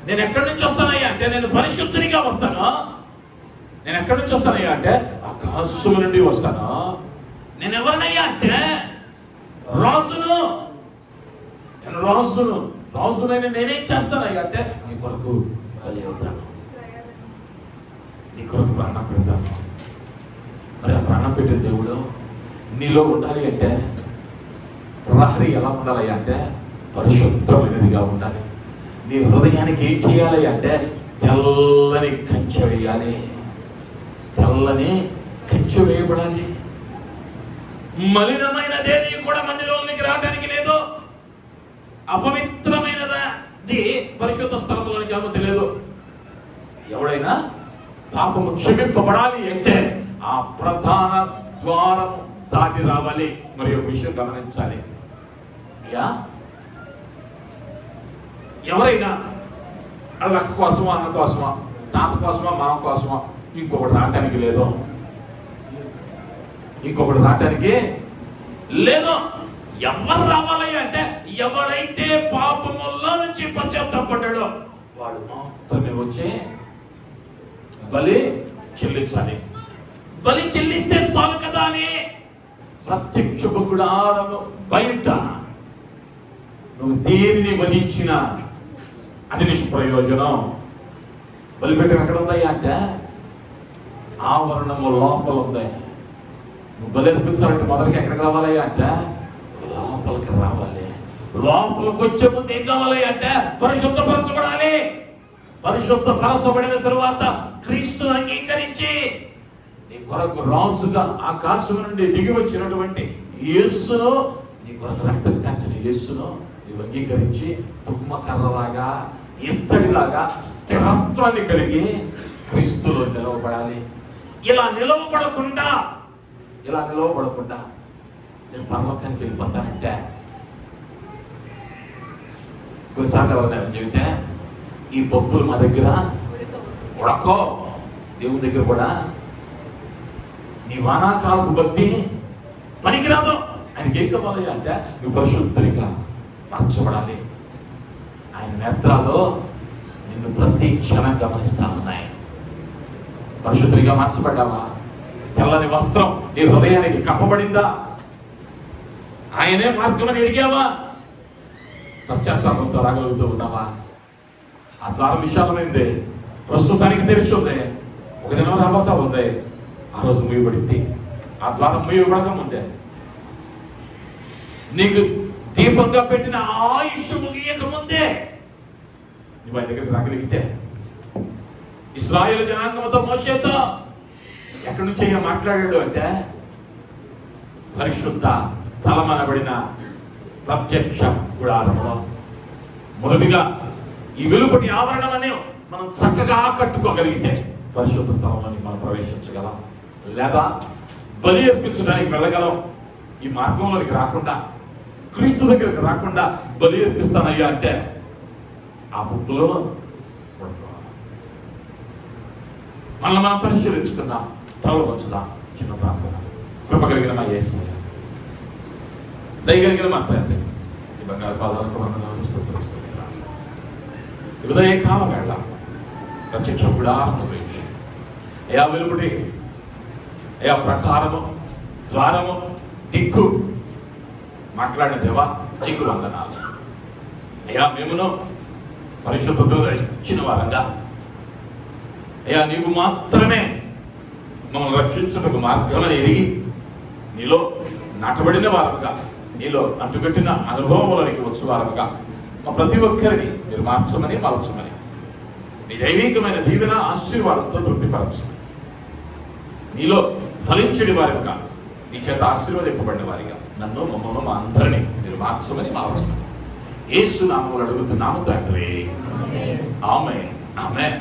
నేను ఎక్కడి నుంచి వస్తానయ్యా అంటే నేను పరిశుద్ధునిగా వస్తాను. నేను ఎక్కడి నుంచి వస్తానయ్యా అంటే ఆకాశము నుండి వస్తాను. నేను ఎవరినయ్యా అంటే రాజును. నేను రాజునని నేనేం చేస్తానయ్యా అంటే నీ కొరకు బలి అవుతాను, నీ కొరకు ప్రాణం పెడతాను. మరి ఆ ప్రాణం పెట్టే దేవుడు నీలో ఉండాలి అంటే ప్రహరీ ఎలా ఉండాలి అంటే పరిశుద్ధమైనదిగా ఉండాలి. నీ హృదయానికి ఏం చేయాలి అంటే తెల్లని కంచె వేయాలి, తెల్లని కంచె వేయబడాలి. మలినమైనదేది కూడా మందిరంలోనికి రావడానికి లేదు. అపవిత్రమైనది పరిశుద్ధ స్థలంలోనికి అనుమతి లేదు. ఎవడైనా పాపము క్షమింపబడాలి అంటే ఆ ప్రధాన ద్వారం దాటి రావాలి. మరి ఒక విషయం గమనించాలి, ఎవరైనా వాళ్ళ కోసమా, అన్న కోసమా, తాత కోసమా, మామ కోసమా ఇంకొకటి రావటానికి లేదు. ఎవరు రావాలి అంటే ఎవరైతే పాపముల్లో నుంచి పశ్చాత్తాపడ్డాడో వాడు మాత్రమే వచ్చి బలి చెల్లించాలి. బలి చెల్లిస్తే చాలు కదా అని ప్రత్యక్ష గుడారము బయట నువ్వు దేనిని వధించినా అది నిష్ప్రయోజనం. బలిపీఠం ఎక్కడ ఉందయ్యా అంటే ఆవరణము లోపల ఉంది. నువ్వు బలి అర్పించాలంటే మొదటికి ఎక్కడికి రావాలయ్యా అంటే లోపలికి రావాలి. లోపలికి వచ్చే ముందు ఏం కావాలి అంటే పరిశుద్ధపరచబడాలి. పరిశుద్ధపరచబడిన తరువాత క్రీస్తును అంగీకరించి నీ కొరకు రాజుగా ఆకాశం నుండి దిగి వచ్చినటువంటి యేసును, నీ కొరకు రక్తం కాచిన యేసును నీవు అంగీకరించి తుమ్మకర్రలాగా, ఇత్తడిలాగా స్థిరత్వాన్ని కలిగి క్రీస్తులో నిలవబడాలి. ఇలా నిలవబడకుండా నేను పరలోకానికి వెళ్ళిపోతానంటే కొన్నిసార్లు ఎవరైనా చెబితే ఈ పప్పులు మా దగ్గర ఉడకో, దేవుని దగ్గర కూడా నీ వానాకాలపు భక్తి పనికిరాదు. ఆయనకి ఏం కావాలి అంటే నువ్వు పరిశుద్ధునిగా మార్చబడాలి. ఆయన నేత్రాల్లో నిన్ను ప్రతి క్షణం గమనిస్తా ఉన్నాయి. పరిశుద్ధునిగా మార్చబడ్డావా? తెల్లని వస్త్రం నీ హృదయానికి కప్పబడిందా? ఆయనే మార్గమని ఎరిగావా? పశ్చాత్తాపంతో రాగలుగుతూ ఉన్నావా? ఆ ద్వారం విశాలమైంది, ప్రస్తుతానికి తెరిచి ఉంది, ఒక దినం రాబోతా ఉంది, ఆ రోజు మూయబడింది. ఆ ద్వారం మూయబడక ముందే నీకు దీపంగా పెట్టిన ఆయుష్ ముగియక ముందే నువ్వు ఆయన దగ్గరికి రాగలిగితే, ఇశ్రాయేలు జనాంగంతో మోషేతో ఎక్కడి నుంచి అయ్యా మాట్లాడాడు అంటే పరిశుద్ధ స్థలం అనబడిన ప్రత్యక్ష గుడారంలో మొదటిగా ఈ వెలుపటి ఆవరణం అనే మనం చక్కగా కట్టుకోగలిగితే పరిశుద్ధ స్థలంలోని మనం ప్రవేశించగలం, లేదా బలి అర్పించడానికి వెళ్ళగలం. ఈ మార్గంలోనికి రాకుండా, క్రీస్తు దగ్గరికి రాకుండా బలి అర్పిస్తానయ్యా అంటే ఆ బుక్కులో మనల్ని మనం పరిశీలించుకుందాం, తల వచ్చుదాం. చిన్న ప్రార్థన. కృప కలిగిన మా యేసయ్య, దయగలిగిన మా తండ్రి, ఈ బంగారు పాదాలకు వందనాలు, స్తుతులు. ఉదయ కాలం వేళ ప్రత్యక్ష గుడారము గురించి అయా వెలుపటి అయా ప్రకారము ద్వారము దిక్కు మాట్లాడిన దేవా నీకు వందనాలు. అయ్యా మేమును పరిశుద్ధతను ఇచ్చిన వారంగా అయ్యా నీవు మాత్రమే మమ్మల్ని రక్షించుటకు మార్గమని ఎరిగి నీలో నాటబడిన వారముగా, నీలో అంటుకట్టిన అనుభవములనికి వచ్చే వారముగా మా ప్రతి ఒక్కరిని మీరు మార్చమని మలచమని, నీ దైవికమైన దీవెన ఆశీర్వాదంతో తృప్తిపరచమని, నీలో ఫలించడి వారిగా, నీ చేత ఆశీర్వదింపబడిన వారిగా నన్ను, మమ్మల్ని, మా అందరినీ మీరు మార్చమని మలచమని యేసు నామములో అడుగుతున్నాము తండ్రి. ఆమేన్. ఆమేన్.